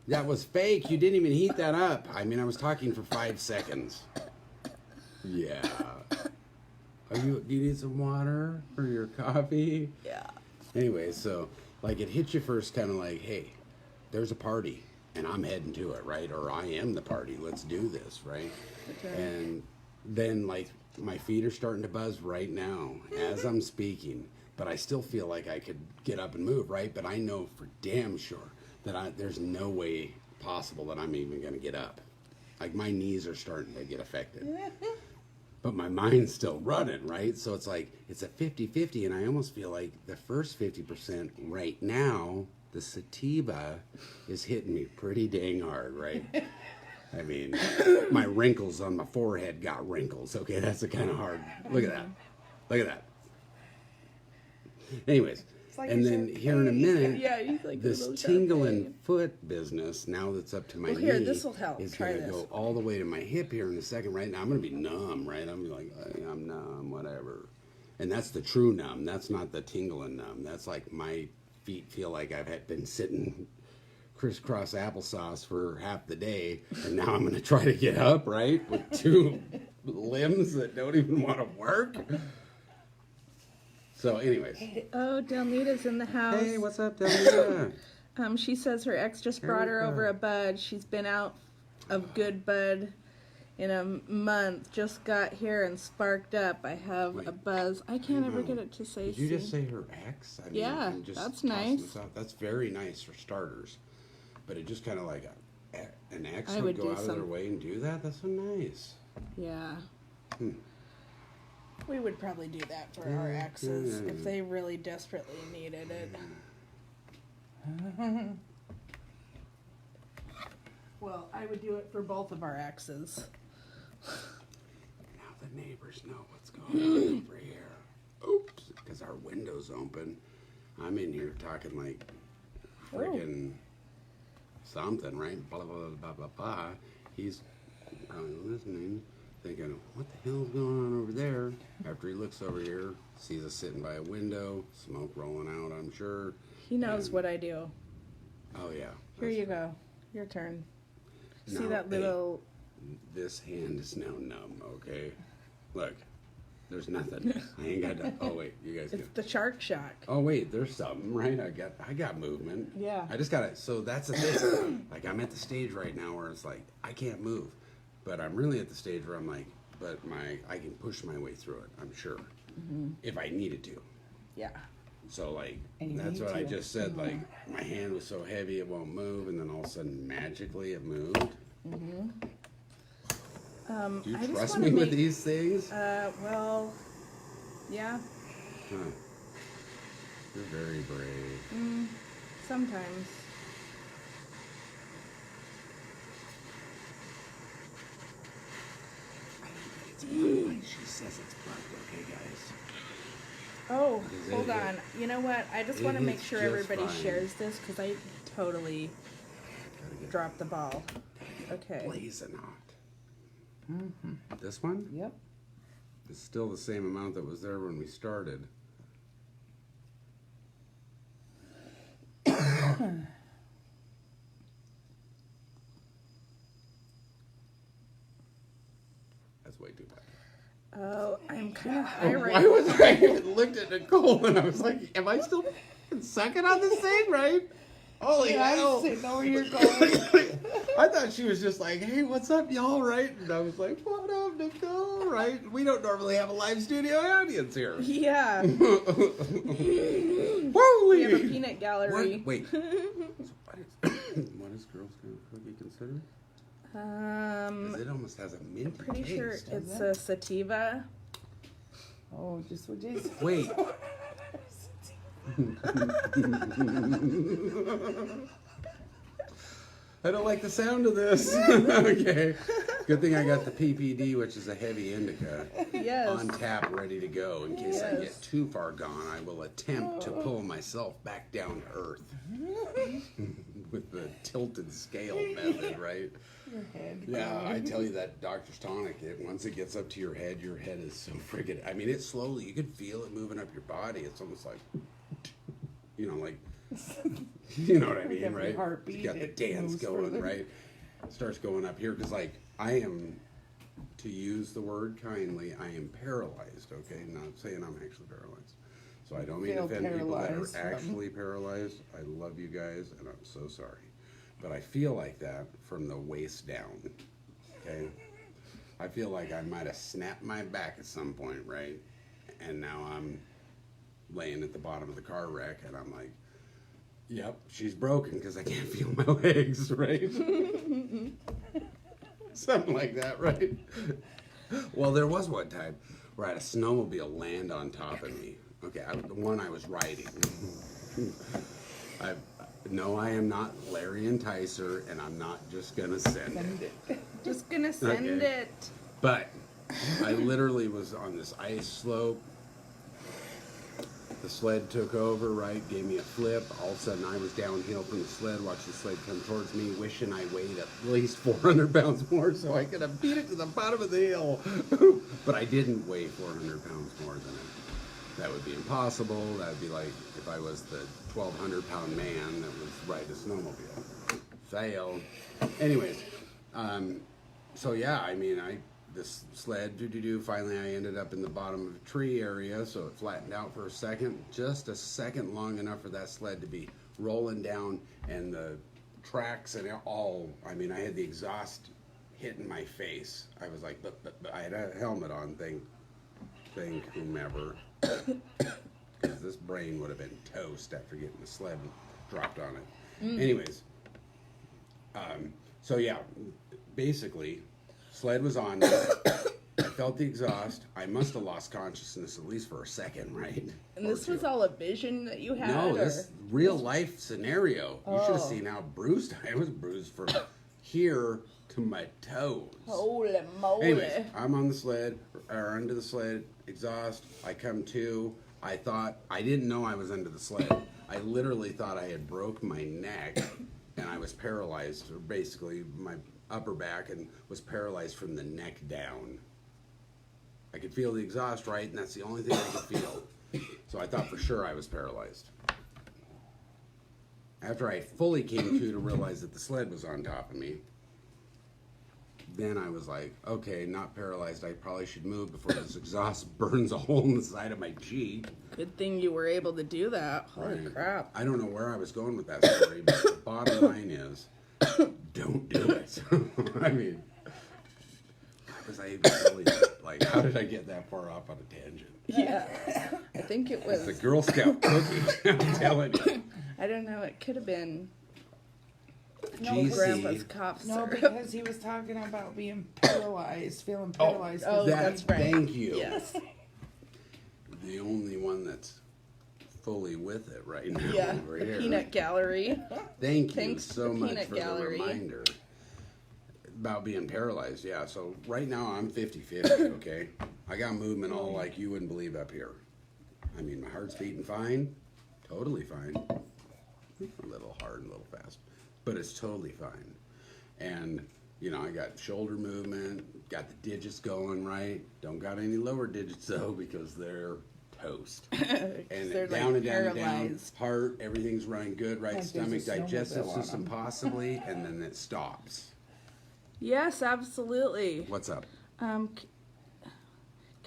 That was fake. You didn't even heat that up. I mean, I was talking for 5 seconds. Yeah. Do you need some water for your coffee?
Yeah.
Anyway, so, like, it hits you first kind of like, hey, there's a party, and I'm heading to it, right? Or I am the party. Let's do this, right?
Okay.
And then, like, my feet are starting to buzz right now as I'm speaking, but I still feel like I could get up and move, right? But I know for damn sure that there's no way possible that I'm even going to get up. Like, my knees are starting to get affected. But my mind's still running, right? So it's like, it's a 50-50, and I almost feel like the first 50% right now, the sativa is hitting me pretty dang hard, right? I mean, my wrinkles on my forehead got wrinkles. Okay, that's the kind of hard. Look at that. Look at that. Anyways,
like
and
it's
then
your
here in a minute,
Yeah, he's like
this
a little
tingling
champagne.
foot business, now that's up to my
Well,
knee,
here, this'll help.
is
Try
going to
this.
go all the way to my hip here in a second. Right now, I'm going to be numb, right? I'm gonna be like, I'm numb, whatever. And that's the true numb. That's not the tingling numb. That's like my feet feel like I've been sitting crisscross applesauce for half the day, and now I'm going to try to get up, right? With two limbs that don't even want to work. So, anyways.
Oh, Delnita's in the house.
Hey, what's up, Delnita?
She says her ex just brought her over a bud. She's been out of good bud in a month. Just got here and sparked up. I have a buzz. I can't ever get it to say.
Did you just say her ex? I mean,
yeah,
I'm just
that's
tossing
nice.
this out. That's very nice for starters. But it just kind of like an ex
I
would
would
go
do
out of their way and do that. That's so nice.
Yeah. We would probably do that for our exes if they really desperately needed it. Well, I would do it for both of our exes.
Now the neighbors know what's going on over here. Oops, because our window's open. I'm in here talking like friggin' something, right? Blah, blah, blah, blah, blah, blah. He's probably listening, thinking, what the hell's going on over there? After he looks over here, sees us sitting by a window, smoke rolling out, I'm sure.
He knows what I do.
Oh, yeah.
Here you go. Your turn. See
No,
that little...
This hand is now numb, okay? Look, there's nothing. I ain't got to... Oh, wait, you guys
It's
can...
the shark shock.
Oh, wait, there's something, right? I got movement.
Yeah.
I just got it. So that's the thing. Like, I'm at the stage right now where it's like, I can't move. But I'm really at the stage where I'm like, but I can push my way through it, I'm sure. If I needed to.
Yeah.
So, like,
And you
that's
need
what I
to.
just said. Like, my hand was so heavy it won't move, and then all of a sudden, magically, it moved. Do you
I just
trust
wanna
me with
make-
these things?
Well, yeah,
Huh. You're very brave.
sometimes.
She says it's bugged, okay, guys?
Oh,
Is
hold
it-
on. You know what? I just
it
want to make
hits
sure
just
everybody
fine.
shares this because I totally
Gotta get
dropped the ball. Okay.
blazing hot. This one?
Yep.
It's still the same amount that was there when we started. That's way too much.
Oh, I'm kind of high
Why
right
was I even looked at Nicole and I was like, am I still sucking on this thing, right? Holy
Yeah,
hell.
I'm sitting over here going.
I thought she was just like, hey, what's up, y'all, right? And I was like, what up, Nicole, right? We don't normally have a live studio audience here.
Yeah.
Holy!
We have a peanut gallery.
Wait. what is Girl Scout cookie considered? 'Cause it almost has a minty
Pretty
taste.
sure it's a sativa.
Oh, just what Jason.
Wait. I don't like the sound of this. Okay. Good thing I got the PPD, which is a heavy indica,
Yes.
on tap, ready to go. In case I
Yes.
get too far gone, I will attempt to pull myself back down to earth with the tilted scale method, right?
Your head.
Yeah, I tell you that doctor's tonic, once it gets up to your head is so friggin', I mean, it's slowly, you can feel it moving up your body. It's almost like, you know, like, you know what I mean,
Every
right?
heartbeat,
You got the
it
dance
moves
going,
further.
right? It starts going up here, because, like, I am, to use the word kindly, I am paralyzed, okay? Not saying I'm actually paralyzed. So I don't mean to
Feel
offend people that
paralyzed
are
from-
actually paralyzed. I love you guys, and I'm so sorry. But I feel like that from the waist down, okay? I feel like I might have snapped my back at some point, right? And now I'm laying at the bottom of the car wreck, and I'm like, yep, she's broken because I can't feel my legs, right? Something like that, right? Well, there was one time where I had a snowmobile land on top of me. Okay, the one I was riding. No, I am not Larry Enticer, and I'm not just gonna send it.
Send it.
Just gonna send
Okay.
it.
But I literally was on this ice slope. The sled took over, right? Gave me a flip. All of a sudden, I was downhill from the sled, watched the sled come towards me, wishing I weighed at least 400 pounds more so I could have beat it to the bottom of the hill. But I didn't weigh 400 pounds more than it. that would be impossible. That would be like if I was the 1,200-pound man that was riding a snowmobile. Failed. Anyways, so yeah, I mean, this sled, finally I ended up in the bottom of a tree area, so it flattened out for a second, just a second long enough for that sled to be rolling down, and the tracks and all, I mean, I had the exhaust hitting my face. I was like, but I had a helmet on, thank whomever, because this brain would have been toast after getting the sled dropped on it. Anyways, so yeah, basically, sled was on me. I felt the exhaust. I must have lost consciousness at least for a second, right?
And this was all a vision that you had?
No, this real life scenario. You should have seen how bruised I was. Bruised from here to my toes.
Holy moly.
Anyways, I'm on the sled, or under the sled, exhaust. I come to. I didn't know I was under the sled. I literally thought I had broke my neck and I was paralyzed, or basically my upper back, and was paralyzed from the neck down. I could feel the exhaust, right, and that's the only thing I could feel. So I thought for sure I was paralyzed. After I fully came to realize that the sled was on top of me, then I was like, okay, not paralyzed. I probably should move before this exhaust burns a hole in the side of my Jeep.
Good thing you were able to do that. Holy
Right.
crap.
I don't know where I was going with that story, but the bottom line is, don't do it. I mean, was I even really, like, how did I get that far off on a tangent?
Yeah. I think it was.
It's a Girl Scout cookie, I'm telling you.
I don't know. It could have been
GC.
Grandpa's cough
No,
syrup.
because he was talking about being paralyzed, feeling paralyzed. 'cause
that's right.
Thank you.
Yes.
The only one that's fully with it right now.
Yeah.
Over
The
here.
peanut gallery.
Thank you
Thanks to
so
the
much
peanut
for
gallery.
the reminder about being paralyzed. Yeah, so right now I'm 50-50, okay? I got movement all like you wouldn't believe up here. I mean, my heart's beating fine, totally fine. A little hard, a little fast, but it's totally fine. And, you know, I got shoulder movement, got the digits going right. Don't got any lower digits though because they're toast. And
they're
down
like
and down and down.
paralyzed.
Heart, everything's running good, right?
Like there's
Stomach,
a
digestive
snowmobile on
system
them.
possibly, and then it stops.
Yes, absolutely.
What's up?
Can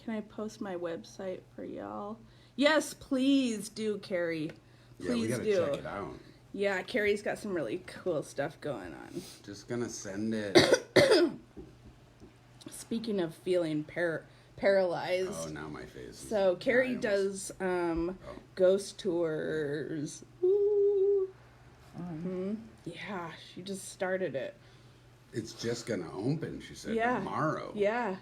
I post my website for y'all? Yes, please do, Carrie. Please
Yeah, we gotta
do.
check it out.
Yeah, Carrie's got some really cool stuff going on.
Just gonna send it.
Speaking of feeling paralyzed,
Oh, now my face. Is
so Carrie
I
does ghost tours. Woo. Yeah, she just started it.
It's just gonna open. She said
Yeah.
tomorrow.
Yeah.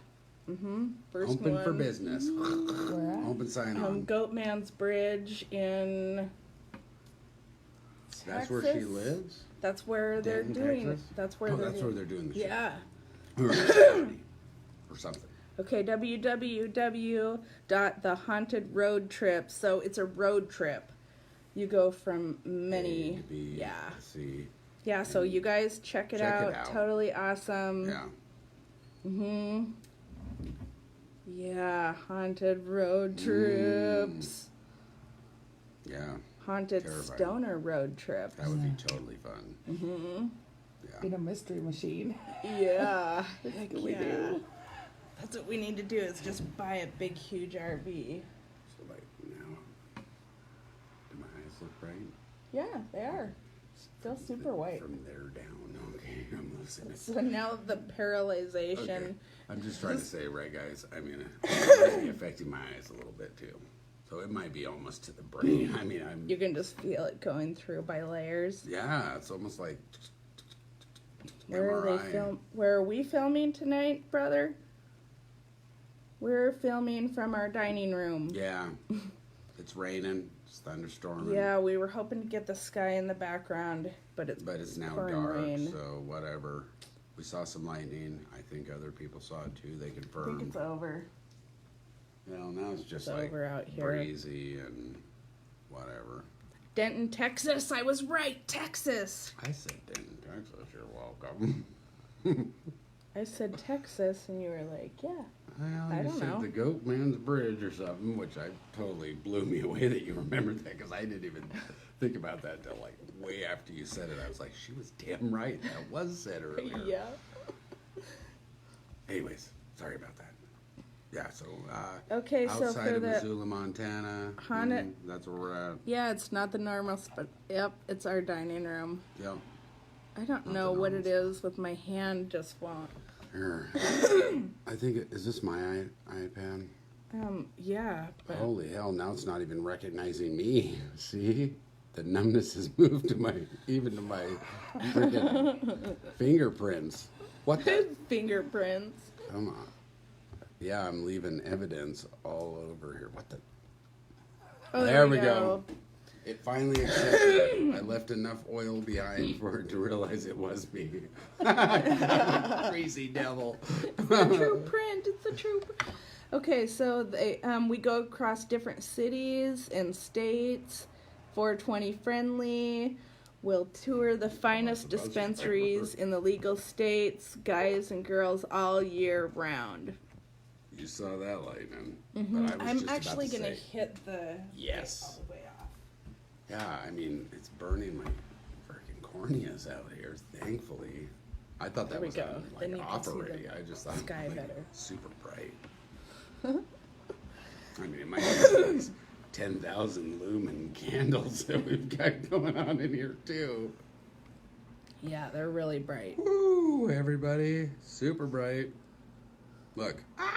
First
Open
one.
for business.
Where at?
Open sign on.
Goatman's Bridge in.
That's where she
Texas.
lives.
That's where they're
Denton,
doing.
Texas?
That's where
Oh,
they're
that's where they're doing the show.
Yeah.
Or Saturday, or something.
Okay, www.thehauntedroad trip. So it's a road trip. You go from many.
A to B,
Yeah.
to C.
Yeah, so you guys check it
Check
out.
it out.
Totally awesome.
Yeah.
Yeah, haunted road trips.
Yeah.
Haunted
Terrifying.
stoner road trips.
That would be totally fun. Yeah.
In a mystery machine.
Yeah.
Like we do.
That's what we need to do is just buy a big, huge RV.
So like now, do my eyes look right?
Yeah, they are. Still super white.
From there down. Okay, I'm losing it.
So now the paralyzation.
Okay. I'm just trying to say, right, guys. I mean, it might be affecting my eyes a little bit too. So it might be almost to the brain. I mean,
You can just feel it going through by layers.
yeah, it's almost like
Where are they
MRI.
Where are we filming tonight, brother? We're filming from our dining room.
Yeah, it's raining. It's thunderstorming.
Yeah, we were hoping to get the sky in the background, but it's
now
pouring
dark.
rain.
So whatever. We saw some lightning. I think other people saw it too. They
I think
confirmed.
it's over.
Well, now it's just
It's
like
over out here.
breezy and whatever.
Denton, Texas. I was right, Texas.
I said Denton, Texas. You're welcome.
I said Texas, and you were like, yeah.
Well,
I
you
don't
said
know.
the Goat Man's Bridge or something, which I totally blew me away that you remembered that because I didn't even think about that till like way after you said it. I was like, she was damn right. That was said earlier.
Yeah.
Anyways, sorry about that. Yeah, so
Okay, so
outside
for
of
the
Missoula, Montana, that's where we're at.
yeah, it's not the normal spot. Yep, it's our dining room.
Yep.
I don't
Not
know
the
what
normal
it is with my hand just won't.
Here. I think is this my iPad?
Yeah, but
Holy hell! Now it's not even recognizing me. See, the numbness has moved to my freaking fingerprints. What the?
fingerprints.
Come on. Yeah, I'm leaving evidence all over here. What the?
Oh,
there we go. It finally accepted. I left enough oil behind for it to realize it was me. Crazy devil.
It's a true print. It's a true print. Okay, so we go across different cities and states. 420 friendly. We'll tour the finest dispensaries in the legal states, guys and girls all year round.
You saw that lightning.
Mm-hmm.
But I was
I'm
just
actually
about to
going to
say,
hit the
yes.
all the way off.
Yeah, I mean, it's burning my freaking corneas out here, thankfully. I thought that
There we
was
go.
on,
Then you
off
can see
already.
the
I just thought
sky
like,
better.
super bright. I mean, it might be these 10,000 lumen candles that we've got going on in here, too.
Yeah, they're really bright.
Woo, everybody. Super bright. Look. Ah!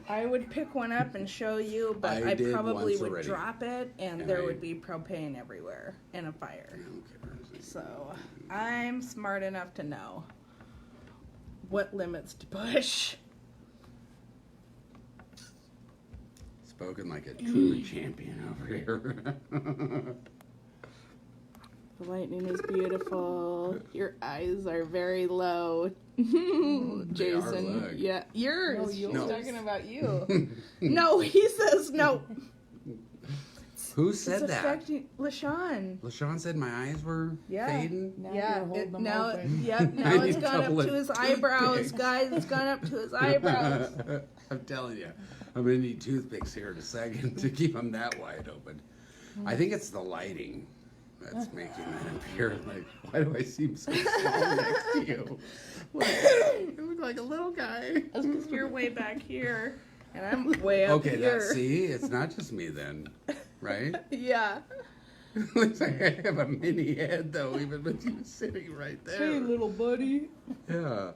I would pick one up and show you, but
I
I
did
probably
once
would
already.
drop it, and
And
there
I-
would be propane everywhere and a fire.
Okay.
So I'm smart enough to know what limits to push.
Spoken like a true champion over here.
The lightning is beautiful. Your eyes are very low.
They
Jason.
are low.
Yeah, yours.
No,
She's
yours.
talking about you. No, he says no.
Who said
It's
that?
affecting LaShawn.
LaShawn said my eyes were
Yeah.
fading.
Now
Yeah,
you're holding them
now,
open.
yep, now
I
it's
need
gone up
double
to his
it.
eyebrows,
Toothpicks.
guys. It's gone up to his eyebrows.
I'm telling you, I'm gonna need toothpicks here in a second to keep them that wide open. I think it's the lighting that's making that appear. Like, why do I seem so small next to you? You look like a little guy.
That's because you're way back here, and I'm way up
Okay,
here.
see, it's not just me then, right?
Yeah.
Looks like I have a mini head though, even with you sitting right there.
Hey, little buddy.
Yeah.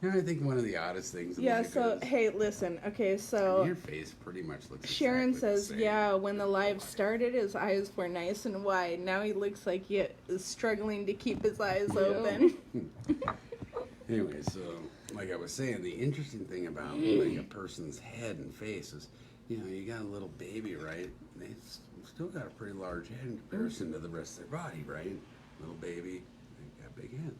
You know, I think one of the oddest things. In
Yeah,
life
so,
is,
hey, listen. Okay, so
your face pretty much looks.
Sharon
exactly the
says,
same.
yeah, when the live started, his eyes were nice and wide. Now he looks like he is struggling to keep his eyes open.
Anyway, so like I was saying, the interesting thing about like a person's head and face is, you know, you got a little baby, right? They've still got a pretty large head in comparison to the rest of their body, right? Little baby, they've got a big head.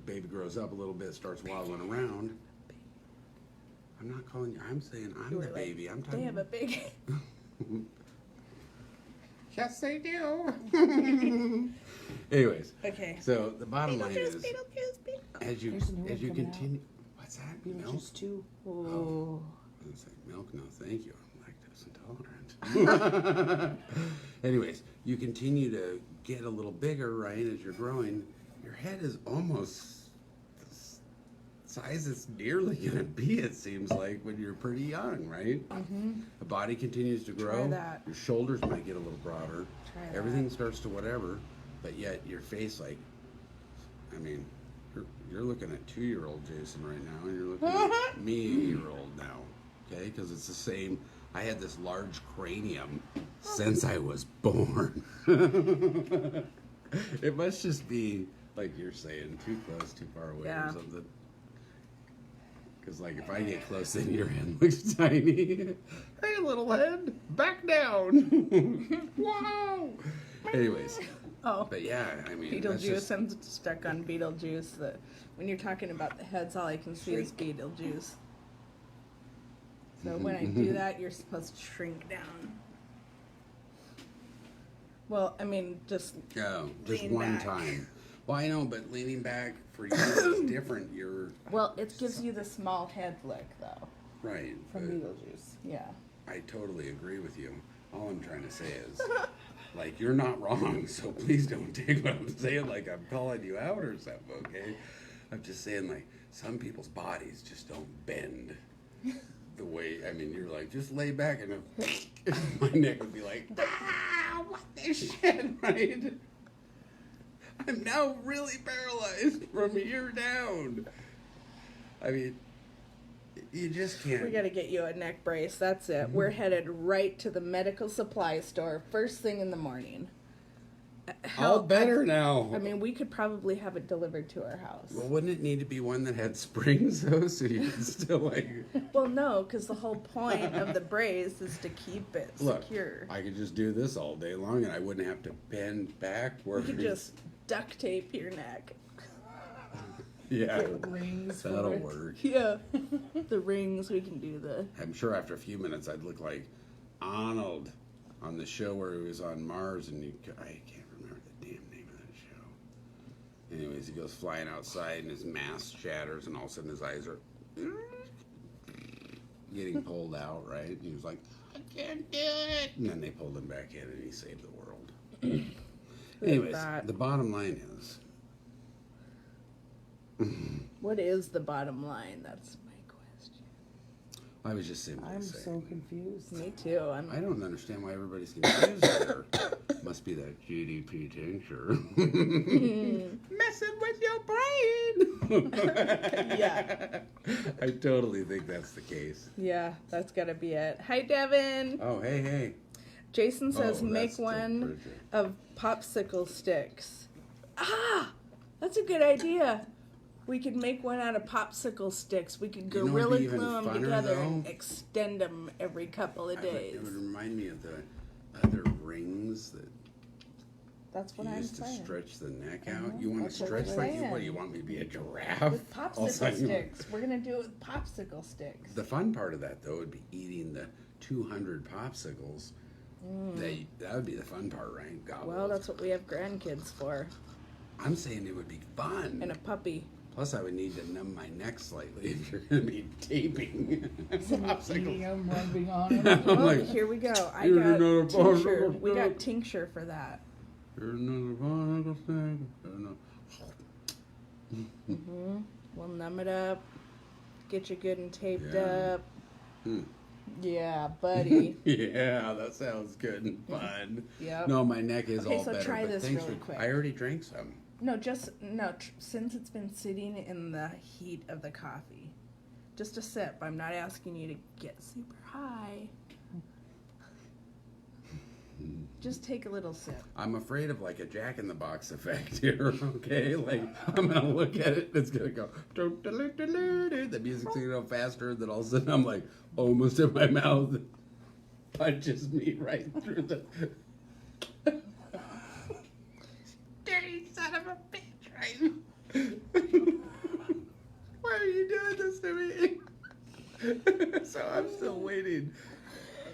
Baby grows up a little bit, starts waddling around. I'm not calling you. I'm saying I'm the baby. I'm talking.
They have a big...
Yes, they do. Anyways,
Okay.
so the bottom line is,
Beetlejuice.
as you
There's a new one coming
continue, what's that? Milk?
Beetlejuice 2.
Oh.
It's like milk. No, thank you. I'm lactose intolerant. Anyways, you continue to get a little bigger, right? As you're growing, your head is almost the size it's nearly gonna be. It seems like when you're pretty young, right?
Mm-hmm.
The body continues to grow.
Try that.
Your shoulders might get a little broader.
Try that.
Everything starts to whatever, but yet your face, like, I mean, you're looking at 2-year-old Jason right now, and you're looking at me 8-year-old now, okay? Because it's the same. I had this large cranium since I was born. It must just be, like you're saying, too close, too far away
Yeah.
or something. Because, like, if I get close, then your head looks tiny. Hey, little head, back down. Wow. Anyways,
Oh.
but yeah, I mean, that's
Beetlejuice.
just,
I'm stuck on Beetlejuice. When you're talking about the heads, all I can see is Beetlejuice. So when I do that, you're supposed to shrink down. Well, I mean, just
just
lean
one
back.
time. Well, I know, but leaning back for you is different.
Well, it gives you the small head look, though.
Right.
From Beetlejuice.
Yeah.
I totally agree with you. All I'm trying to say is, like, you're not wrong, so please don't take what I'm saying like I'm calling you out or something, okay? I'm just saying, like, some people's bodies just don't bend the way, I mean, you're like, just lay back and my neck would be like, what the shit, right? I'm now really paralyzed from here down. I mean, you just can't.
We got to get you a neck brace. That's it. We're headed right to the medical supply store first thing in the morning.
All better now.
I mean, we could probably have it delivered to our house.
Well, wouldn't it need to be one that had springs, though, so you could still, like...
Well, no, because the whole point of the brace is to keep it secure.
I could just do this all day long, and I wouldn't have to bend backwards.
You could just duct tape your neck.
Yeah,
Rings
that'll work.
Yeah, the rings, we can do the...
I'm sure after a few minutes I'd look like Arnold on the show where he was on Mars, and I can't remember the damn name of that show. Anyways, he goes flying outside, and his mask shatters, and all of a sudden his eyes are getting pulled out, right? And he was like, I can't do it! And then they pulled him back in, and he saved the world. Anyways, the bottom line is...
What is the bottom line? That's my question.
I was just simply
I'm
saying.
so confused.
Me too.
I don't understand why everybody's confused there. Must be that GDP tincture. Messing with your brain.
Yeah.
I totally think that's the case.
Yeah, that's gotta be it. Hi, Devin.
Oh, hey.
Jason says
Oh,
make
that's to
one
Bridget.
of popsicle sticks. Ah, that's a good idea. We could make one out of popsicle sticks. We could
You know
gorilla
what'd be
glue
even
them
funner,
together
though?
and extend them every couple of days.
It would remind me of the other rings that
That's what
you
I'm
used to
saying.
stretch the neck out. You want to
That's what
stretch
I'm
like you?
saying.
What do you want me to be a giraffe?
With
All of a
popsicle
sudden,
sticks. We're gonna do it with popsicle sticks.
The fun part of that, though, would be eating the 200 popsicles. That would be the fun part, right? God,
Well, that's what we have grandkids for.
I'm saying it would be fun.
And a puppy.
Plus, I would need to numb my neck slightly if you're going to be taping popsicles.
Eating them, rubbing on them.
I'm
Oh,
like,
here we go. I
"Here's
got
another
tincture.
popsicle
We got
stick."
tincture for that.
Here's another popsicle stick.
We'll numb it up. Get you good and taped
Yeah.
up. Yeah, buddy.
Yeah, that sounds good and fun.
Yep.
No, my neck is
Okay,
all
so
better.
try
but
this
thanks
really
for,
quick.
I already drank some.
No, since it's been sitting in the heat of the coffee. Just a sip. I'm not asking you to get super high. Just take a little sip.
I'm afraid of like a Jack in the Box effect here, okay? Like, I'm going to look at it, it's going to go, the music's going to go faster, then all of a sudden I'm like, almost in my mouth. Punches me right through the... Dirty son of a bitch, right? Why are you doing this to me? So I'm still waiting.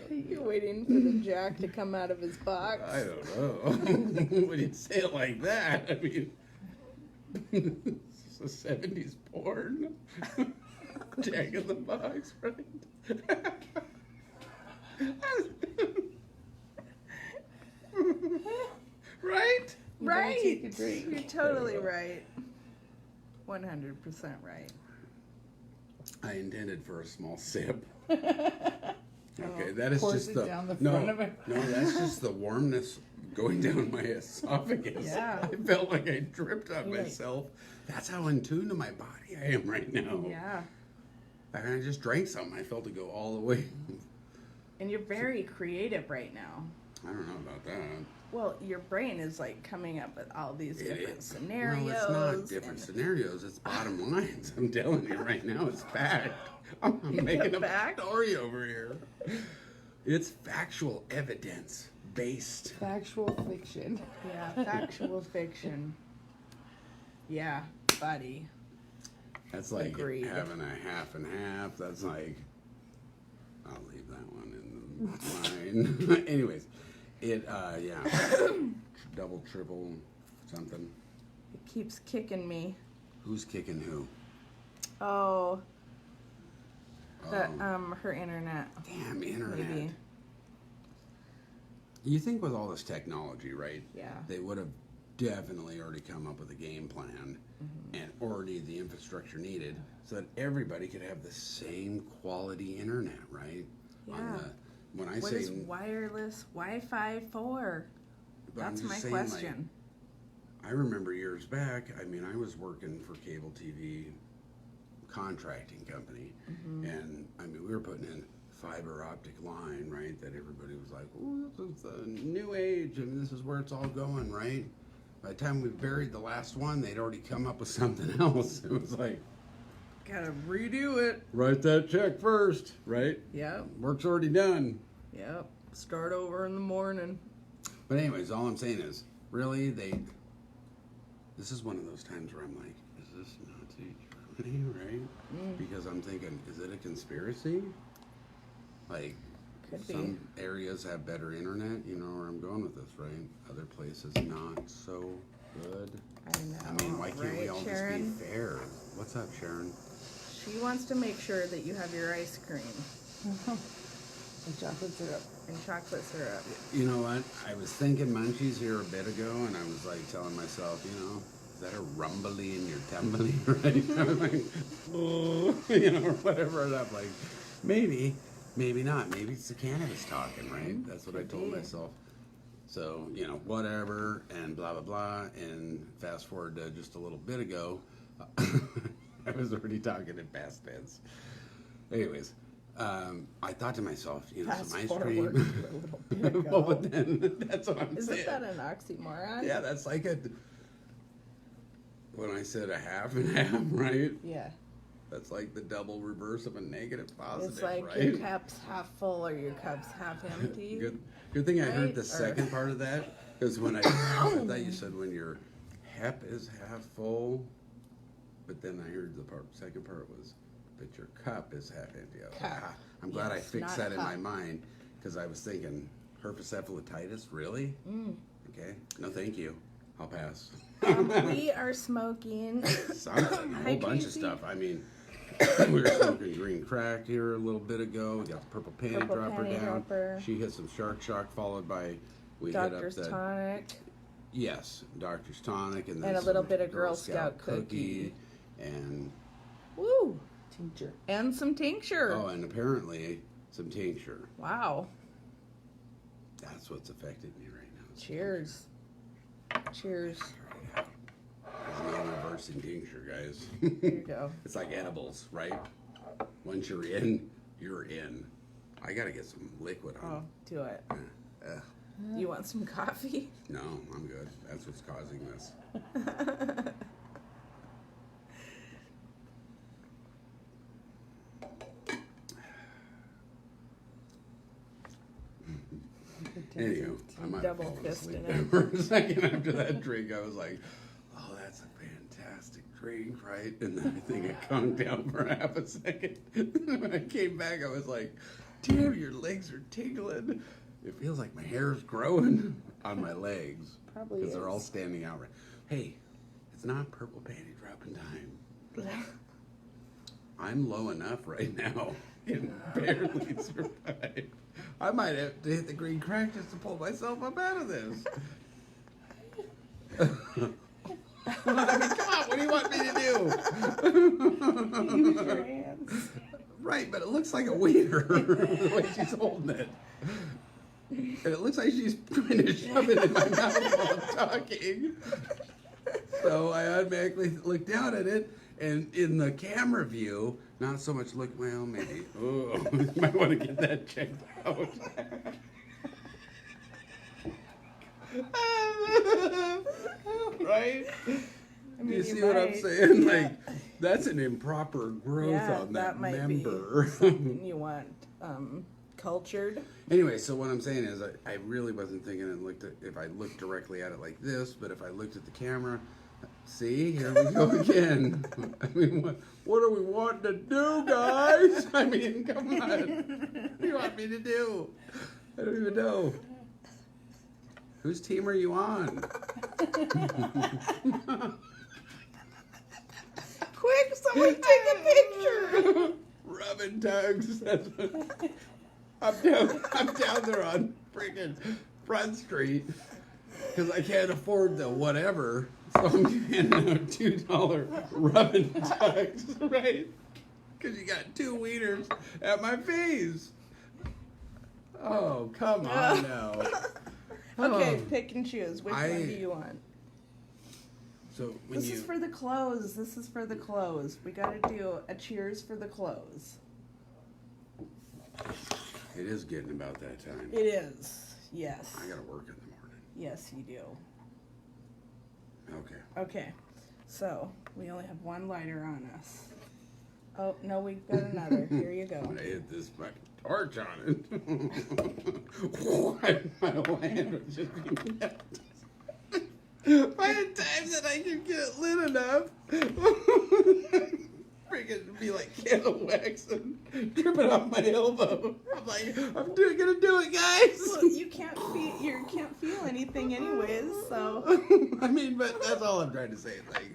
You're waiting for the Jack to come out of his box.
I don't know. When you say it like that, I mean, it's a 70s porn. Jack in the Box, right? Right?
Right.
Take a drink.
You're totally right. 100% right.
I intended for a small sip. Okay, that is
Pours
just
it
the
down the
no,
front of it.
no, that's just the warmness going down my esophagus.
Yeah.
I felt like I dripped on
Right.
myself. That's how in tune to my body I am right now.
Yeah.
And I just drank something. I felt it go all the way.
And you're very creative right now.
I don't know about that.
Well, your brain is like coming up with all these
It
different
is.
scenarios.
Well, it's not different scenarios. It's bottom lines. I'm telling you right now, it's fact. I'm not making up a
fact?
story over here. It's factual evidence based.
Factual fiction.
Yeah, factual fiction. Yeah, buddy.
That's like
Agreed.
having a half and half. That's like, I'll leave that one in mine. Anyways, yeah, double, triple, something.
It keeps kicking me.
Who's kicking who?
Oh. That her internet.
Damn internet.
Maybe.
You think with all this technology, right?
Yeah.
They would have definitely already come up with a game plan and already the infrastructure needed so that everybody could have the same quality internet, right?
Yeah.
When I
What
say
is wireless Wi-Fi for?
but I'm
That's
just
my
saying,
question.
Like, I remember years back, I mean, I was working for cable TV contracting company, and I mean, we were putting in fiber optic line, right? That everybody was like, "Oh, this is the new age, and this is where it's all going," right? By the time we buried the last one, they'd already come up with something else. It was like,
Gotta redo it.
write that check first, right?
Yep.
Work's already done.
Yep. Start over in the morning.
But anyways, all I'm saying is, really, this is one of those times where I'm like, is this Nazi Germany, right? Because I'm thinking, is it a conspiracy? Like,
Could be.
some areas have better internet, you know where I'm going with this, right? Other places not so good.
I know.
I mean, why can't we all
Sharon?
just be fair? What's up, Sharon?
She wants to make sure that you have your ice cream
And chocolate syrup.
and chocolate syrup.
You know what? I was thinking munchies here a bit ago, and I was like telling myself, you know, is that a rumbly in your tumbly, right? I was like, oh, you know, or whatever. And I'm like, maybe not. Maybe it's the cannabis talking, right? That's what I told myself. So, you know, whatever, and blah, blah, blah. And fast forward to just a little bit ago, I was already talking in past tense. Anyways, I thought to myself, you know,
Fast
some ice
forward
cream.
to a little bit ago.
Well, but then that's what I'm saying.
Isn't that an oxymoron?
Yeah, that's like when I said a half and half, right?
Yeah.
That's like the double reverse of a negative positive,
It's like
right?
your cup's half full or your cup's half empty.
Good thing I
Right?
heard the
Or-
second part of that, because when I thought you said when your hep is half full, but then I heard the second part was that your cup is half empty. I was like,
Cup.
I'm glad I
Yes,
fixed
not
that in my
cup.
mind, because I was thinking herpes really? Okay, no thank you. I'll pass.
We are smoking.
Something, a
Hi,
whole bunch of
Casey.
stuff. I mean, we were smoking green crack here a little bit ago. We got the purple panty
Purple
dropper
panty
down.
dropper.
She hit some shark shock, followed by we
Doctor's
hit up the
tonic.
yes, Doctor's tonic, and then
And a little
some
bit of Girl Scout cookie.
and
Woo!
Tincture.
And some tincture.
oh, and apparently some tincture.
Wow.
That's what's affected me right now.
Cheers. Cheers.
There's no reversing tincture, guys.
There you go.
It's like edibles, right? Once you're in, you're in. I gotta get some liquid
Oh,
on.
do it.
Ugh.
You want some coffee?
No, I'm good. That's what's causing this. Anywho, I might have
Double
fallen
fisted
asleep
it.
there for a second after that drink. I was like, oh, that's a fantastic drink, right? And then I think it calmed down for half a second. When I came back, I was like, damn, your legs are tingling. It feels like my hair's growing on my legs.
Probably
because they're all
is.
standing out right. Hey, it's not purple panty dropping time. I'm low enough right now. Can barely survive. I might have to hit the green crack just to pull myself up out of this. I mean, come on, what do you want me to do?
Use your hands.
Right, but it looks like a wiener the way she's holding it. And it looks like she's trying to shove it in my mouth while I'm talking. So I automatically look down at it, and in the camera view, not so much look, well, maybe, oh, might want to get that checked out. Right?
I mean,
You see what I'm saying? Like, that's an improper growth
Yeah,
on that
might
member.
be something you want cultured.
Anyway, so what I'm saying is I really wasn't thinking and looked at if I looked directly at it like this, but if I looked at the camera, see, here we go again. I mean, what are we wanting to do, guys? I mean, come on. What do you want me to do? I don't even know. Whose team are you on?
Quick, someone take a picture.
Rubbing tugs. I'm down there on freaking Front Street because I can't afford the whatever. So I'm getting a $2 rubbing tugs, right? Because you got 2 wieners at my face. Oh, come on now.
Okay,
Oh.
pick and choose. Which one do you want?
So when
This is for the clothes. This is for the clothes. We gotta do a cheers for the clothes.
It is getting about that time.
It is. Yes.
I gotta work in the morning.
Yes, you do.
Okay.
Okay. So, we only have one lighter on us. Oh, no, we've got another. Here you go.
I hit this fucking torch on it. My hand was just by the time that I could get it lit enough, freaking be like candle wax and dripping off my elbow. I'm like, gonna do it, guys.
Well, you can't feel anything anyways, so.
I mean, but that's all I'm trying to say. Like,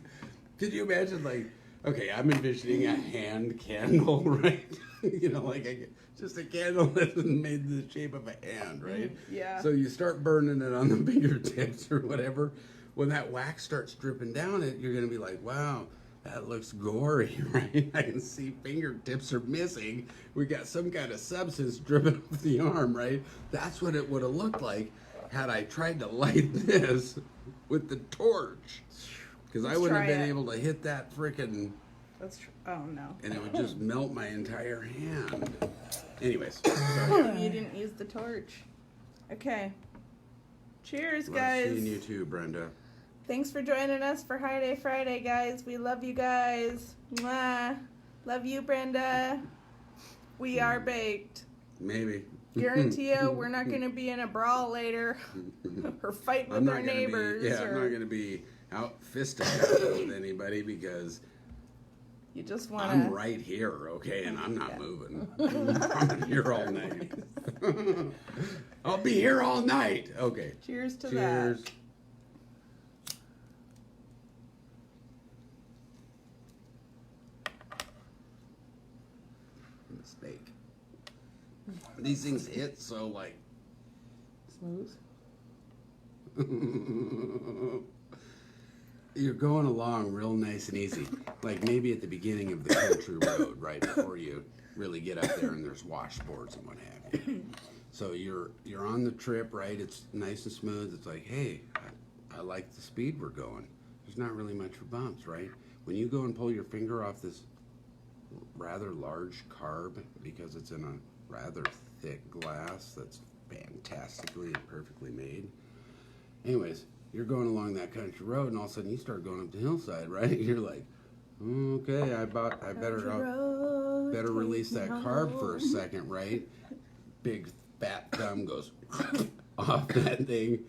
could you imagine, like, okay, I'm envisioning a hand candle, right? You know, like just a candle that's made in the shape of a hand, right?
Yeah.
So you start burning it on the fingertips or whatever. When that wax starts dripping down it, you're going to be like, wow, that looks gory, right? I can see fingertips are missing. We got some kind of substance dripping off the arm, right? That's what it would have looked like had I tried to light this with the torch. Because I wouldn't have been able to hit that freaking...
That's true. Oh, no.
And it would just melt my entire hand. Anyways.
You didn't use the torch. Okay. Cheers, guys.
Love seeing you too, Brenda.
Thanks for joining us for Highday Friday, guys. We love you guys. Mwah. Love you, Brenda. We are baked.
Maybe.
Guarantee you, we're not going to be in a brawl later or fight with our neighbors.
I'm not going to be out fisticuffs with anybody because
you just want to.
I'm right here, okay, and I'm not moving. I'm here all night. I'll be here all night. Okay.
Cheers to
Cheers.
that.
Mistake. These things hit so like
Smooth.
you're going along real nice and easy. Like maybe at the beginning of the country road, right before you really get up there and there's washboards and what have you. So you're on the trip, right? It's nice and smooth. It's like, hey, I like the speed we're going. There's not really much for bumps, right? When you go and pull your finger off this rather large carb because it's in a rather thick glass that's fantastically and perfectly made. Anyways, you're going along that country road and all of a sudden you start going up the hillside, right? You're like, okay, I better release that carb for a second, right? Big fat thumb goes off that thing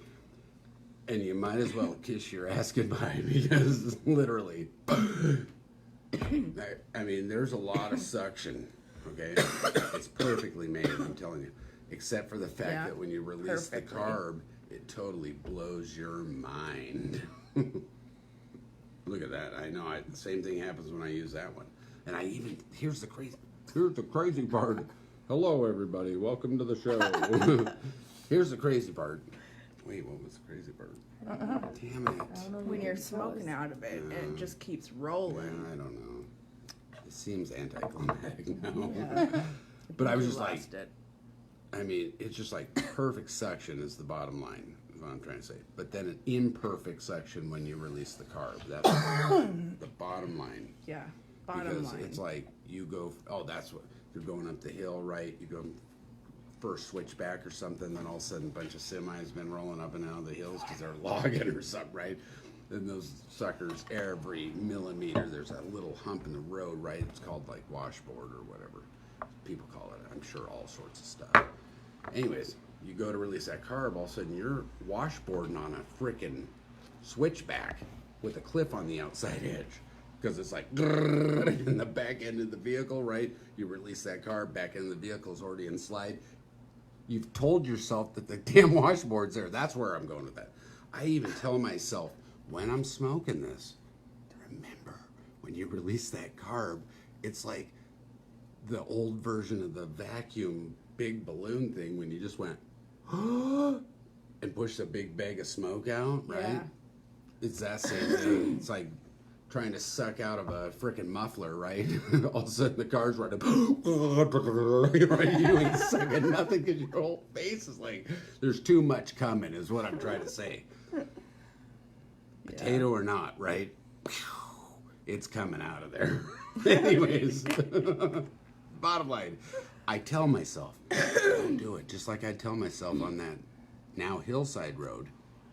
and you might as well kiss your ass goodbye because literally I mean, there's a lot of suction, okay? It's perfectly made, I'm telling you. Except for the fact that when you release the carb, it totally blows your mind. Look at that. I know. The same thing happens when I use that one. And here's the crazy part. Hello, everybody. Welcome to the show. Here's the crazy part. Wait, what was the crazy part? Damn it.
When you're smoking out of it, and it just keeps rolling.
I don't know. It seems anticlimactic now. But I was just like, I mean, it's just like perfect suction is the bottom line, is what I'm trying to say. But then an imperfect suction when you release the carb. That's the bottom line.
Yeah, bottom line.
It's like you go, that's what, you're going up the hill, right? You go first switchback or something, then all of a sudden a bunch of semis been rolling up and out of the hills because they're logging or something, right? And those suckers, every millimeter, there's that little hump in the road, right? It's called like washboard or whatever people call it. I'm sure all sorts of stuff. Anyways, you go to release that carb, all of a sudden you're washboarding on a frickin' switchback with a cliff on the outside edge. Because it's like in the back end of the vehicle, right? You release that carb, back end of the vehicle's already in slide. You've told yourself that the damn washboard's there. That's where I'm going with that. I even tell myself when I'm smoking this, remember, when you release that carb, it's like the old version of the vacuum big balloon thing when you just went, and pushed a big bag of smoke out, right?
Yeah.
It's that same thing. It's like trying to suck out of a freaking muffler, right? All of a sudden the car's running, right? You ain't sucking nothing because your whole face is like, there's too much coming, is what I'm trying to say. Potato or not, right? It's coming out of there. Anyways, bottom line, I tell myself, don't do it. Just like I tell myself on that now hillside road,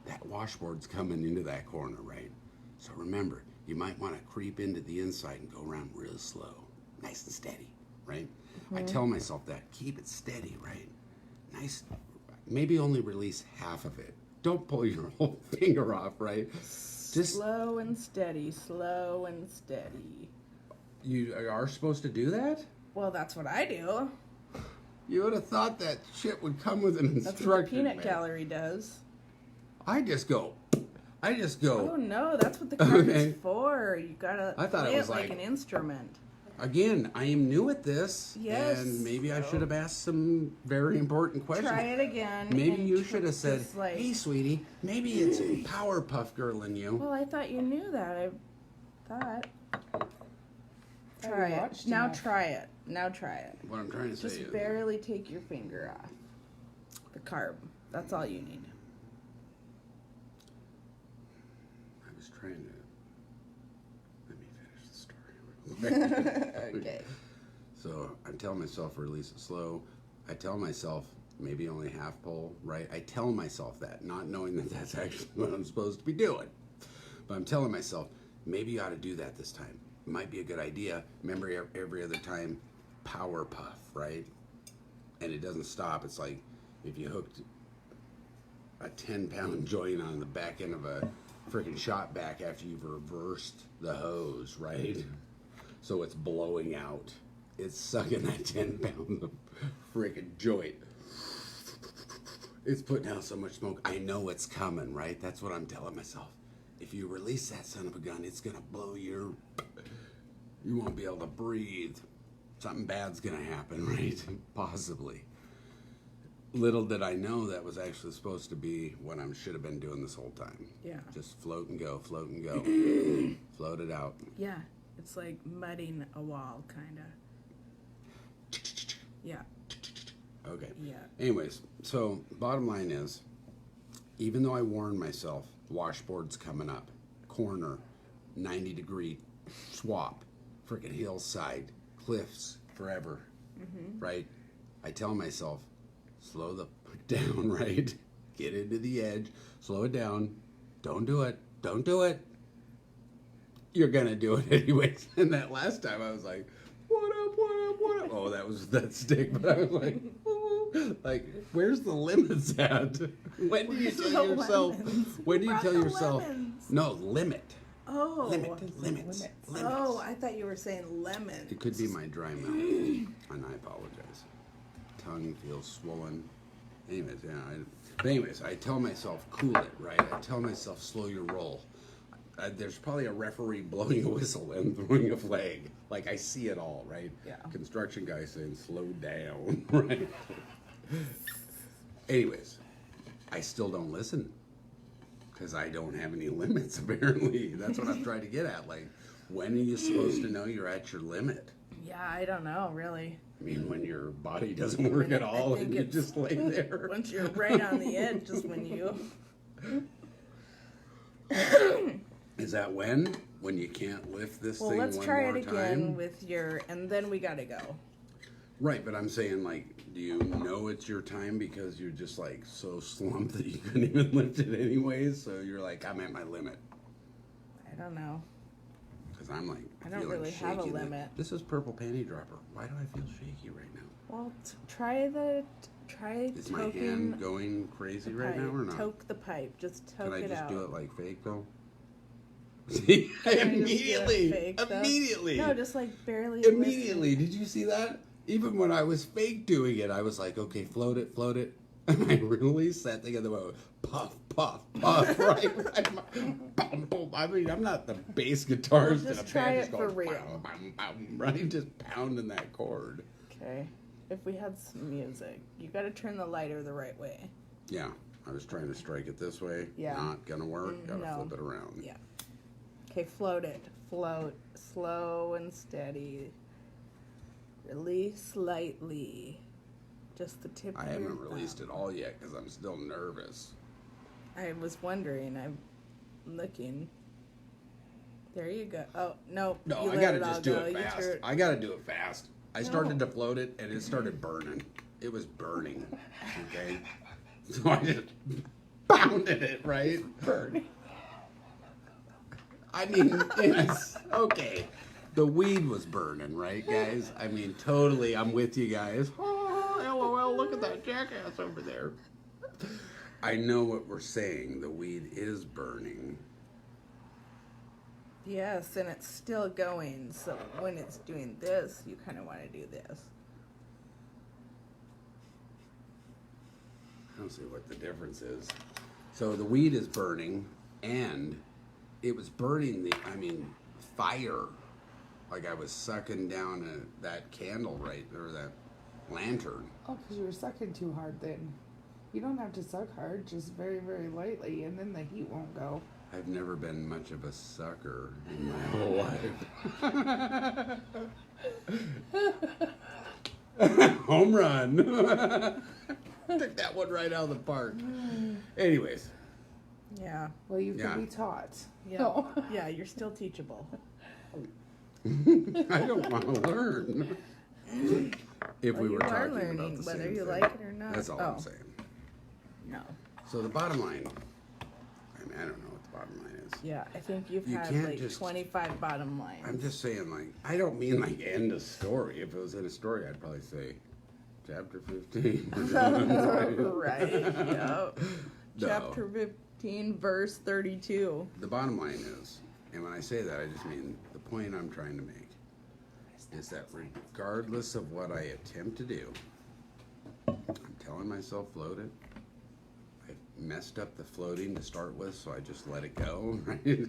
that washboard's coming into that corner, right? So remember, you might want to creep into the inside and go around real slow, nice and steady, right? I tell myself that, keep it steady, right? Nice, maybe only release half of it. Don't pull your whole finger off, right? Just
slow and steady, slow and steady.
You are supposed to do that?
Well, that's what I do.
You would have thought that shit would come with an instruction.
That's what the peanut gallery does.
I just go.
Oh no, that's what the card is for. You gotta play it like an instrument.
Again, I am new at this.
Yes.
And maybe I should have asked some very important questions.
Try it again.
Maybe you should have said,
like,
hey, sweetie, maybe it's Powerpuff Girl in you.
Well, I thought you knew that. I thought. Try it. Now try it. Now try it.
What I'm trying to say is...
Just barely take your finger off the carb. That's all you need.
I was trying to... Let me finish the story.
Okay.
So I tell myself release it slow. I tell myself maybe only half pull, right? I tell myself that, not knowing that that's actually what I'm supposed to be doing. But I'm telling myself, maybe you ought to do that this time. It might be a good idea. Remember every other time, power puff, right? And it doesn't stop. It's like if you hooked a 10-pound joint on the back end of a freaking shot back after you've reversed the hose, right? So it's blowing out. It's sucking that 10 pounds of freaking joint. It's putting out so much smoke. I know it's coming, right? That's what I'm telling myself. If you release that son of a gun, it's gonna blow your... You won't be able to breathe. Something bad's gonna happen, right? Possibly. Little did I know that was actually supposed to be what I should have been doing this whole time.
Yeah.
Just float and go, float and go. Float it out.
Yeah. It's like mudding a wall, kind of. Yeah.
Okay.
Yeah.
Anyways, so bottom line is, even though I warned myself, washboard's coming up, corner, 90-degree swap, freaking hillside, cliffs, forever, right? I tell myself, slow the down, right? Get into the edge, slow it down, don't do it, don't do it. You're gonna do it anyways. And that last time I was like, what up, what up, what up? Oh, that was that stick, but I was like, ooh, like, where's the limits at? When do you tell yourself? When do you tell yourself? No, limit.
Oh.
Limits.
Oh, I thought you were saying lemon.
It could be my dry mouth, and I apologize. Tongue feels swollen. Anyways, yeah. But anyways, I tell myself, cool it, right? I tell myself, slow your roll. There's probably a referee blowing a whistle and throwing a flag. Like, I see it all, right?
Yeah.
Construction guy saying, slow down, right? Anyways, I still don't listen because I don't have any limits, apparently. That's what I'm trying to get at. Like, when are you supposed to know you're at your limit?
Yeah, I don't know, really.
I mean, when your body doesn't work at all and you just lay there.
Once you're right on the edge, just when you...
Is that when? When you can't lift this thing one more time?
Well, let's try it again with your... And then we gotta go.
Right, but I'm saying, like, do you know it's your time because you're just, like, so slumped that you couldn't even lift it anyways? So you're like, I'm at my limit.
I don't know.
Because I'm, like,
I don't really have a limit.
This is Purple Panty Dropper. Why do I feel shaky right now?
Well, try
Is my hand going crazy right now or not?
Toke the pipe. Just toke it out.
Can I just do it like fake, though? See? Immediately.
Fake,
immediately.
No, just like barely.
Immediately. Did you see that? Even when I was fake doing it, I was like, okay, float it. And I released that thing in the moment. Puff, puff, puff, right? Bum, boom. I mean, I'm not the bass guitarist.
Just
in a
try
band,
it
just
for
going,
real.
Bum, bum, bum, right? Just pounding that chord.
Okay. If we had some music, you got to turn the lighter the right way.
Yeah, I was trying to strike it this way.
Yeah.
Not gonna work. Gotta
No.
flip it around.
Yeah. Okay, float it. Float. Slow and steady. Release lightly. Just the tip
I
of your
haven't released
thumb.
it all yet because I'm still nervous.
I was wondering. I'm looking. There you go. Oh, no.
No,
you
I
let
gotta
it all
just do
go.
it
You
fast.
tur-
I gotta do it fast. I started to float it and it started burning. It was burning. Okay? So I just pounded it, right?
Burning.
I mean, yes. Okay. The weed was burning, right, guys? I mean, totally, I'm with you guys. Oh, LOL, look at that jackass over there. I know what we're saying. The weed is burning.
Yes, and it's still going. So when it's doing this, you kind of want to do this.
I don't see what the difference is. So the weed is burning, and it was burning fire. Like I was sucking down that candle or that lantern.
Oh, because you were sucking too hard then. You don't have to suck hard, just very, very lightly, and then the heat won't go.
I've never been much of a sucker in my whole life. Home run. Took that one right out of the park. Anyways.
Yeah.
Well, you
Yeah.
can be taught.
Yeah.
No.
Yeah, you're still teachable.
I don't want to learn. If
Well,
we
you
were
are
talking
learning,
about the
whether
same
you
thing.
like it or not.
That's all
Oh.
I'm saying.
No.
So the bottom line, I don't know what the bottom line is.
Yeah, I think you've
You
had
can't
like
just-
25 bottom lines.
I'm just saying, like, I don't mean like end a story. If it was in a story, I'd probably say chapter 15.
Right. Yep.
No.
Chapter 15, verse 32.
The bottom line is, and when I say that, I just mean the point I'm trying to make is that regardless of what I attempt to do, I'm telling myself float it. I messed up the floating to start with, so I just let it go, right? It's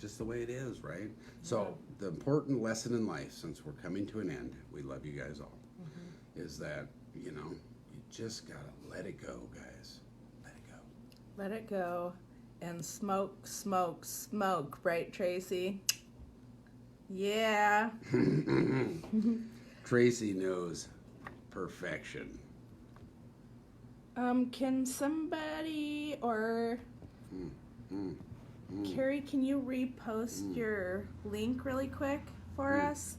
just the way it is, right? So the important lesson in life, since we're coming to an end, we love you guys all, is that, you just gotta let it go, guys. Let it go.
Let it go and smoke, smoke, smoke. Right, Tracy? Yeah.
Tracy knows perfection.
Can somebody or Carrie, can you repost your link really quick for us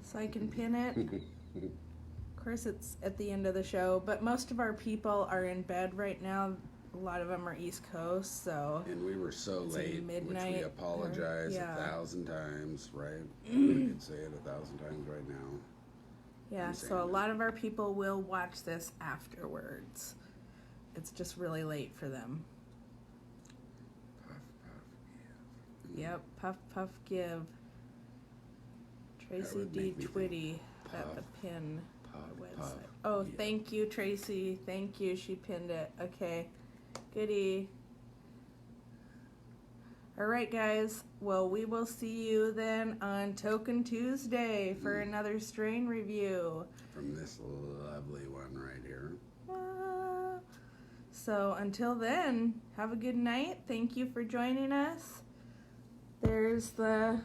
so I can pin it? Of course, it's at the end of the show, but most of our people are in bed right now. A lot of them are East Coast, so
And we were so
It's
late, which
midnight
we
or-
apologize
yeah.
1,000 times, right? We could say it 1,000 times right now.
yeah.
I'm
So a
saying
lot of our people will watch this afterwards. It's just really late for them.
Puff, puff,
Yep, puff, puff, give. Tracy
would
D.
make me think
Twitty at
puff,
the pin
puff,
website.
puff,
Oh,
yeah.
thank you, Tracy. Thank you. She pinned it. Okay, goody. All right, guys. Well, we will see you then on Token Tuesday for another strain review.
From this lovely one right here.
So until then, have a good night. Thank you for joining us. There's the...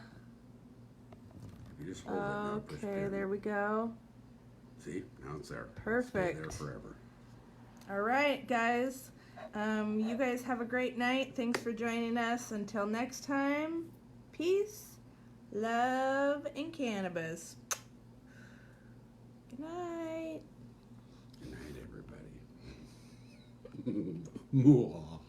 You just hold it now, push
Okay,
down.
there we go.
See? Now it's there.
Perfect.
Stay there forever.
All right, guys. You guys have a great night. Thanks for joining us. Until next time, peace, love, and cannabis. Good night.
Good night, everybody. No.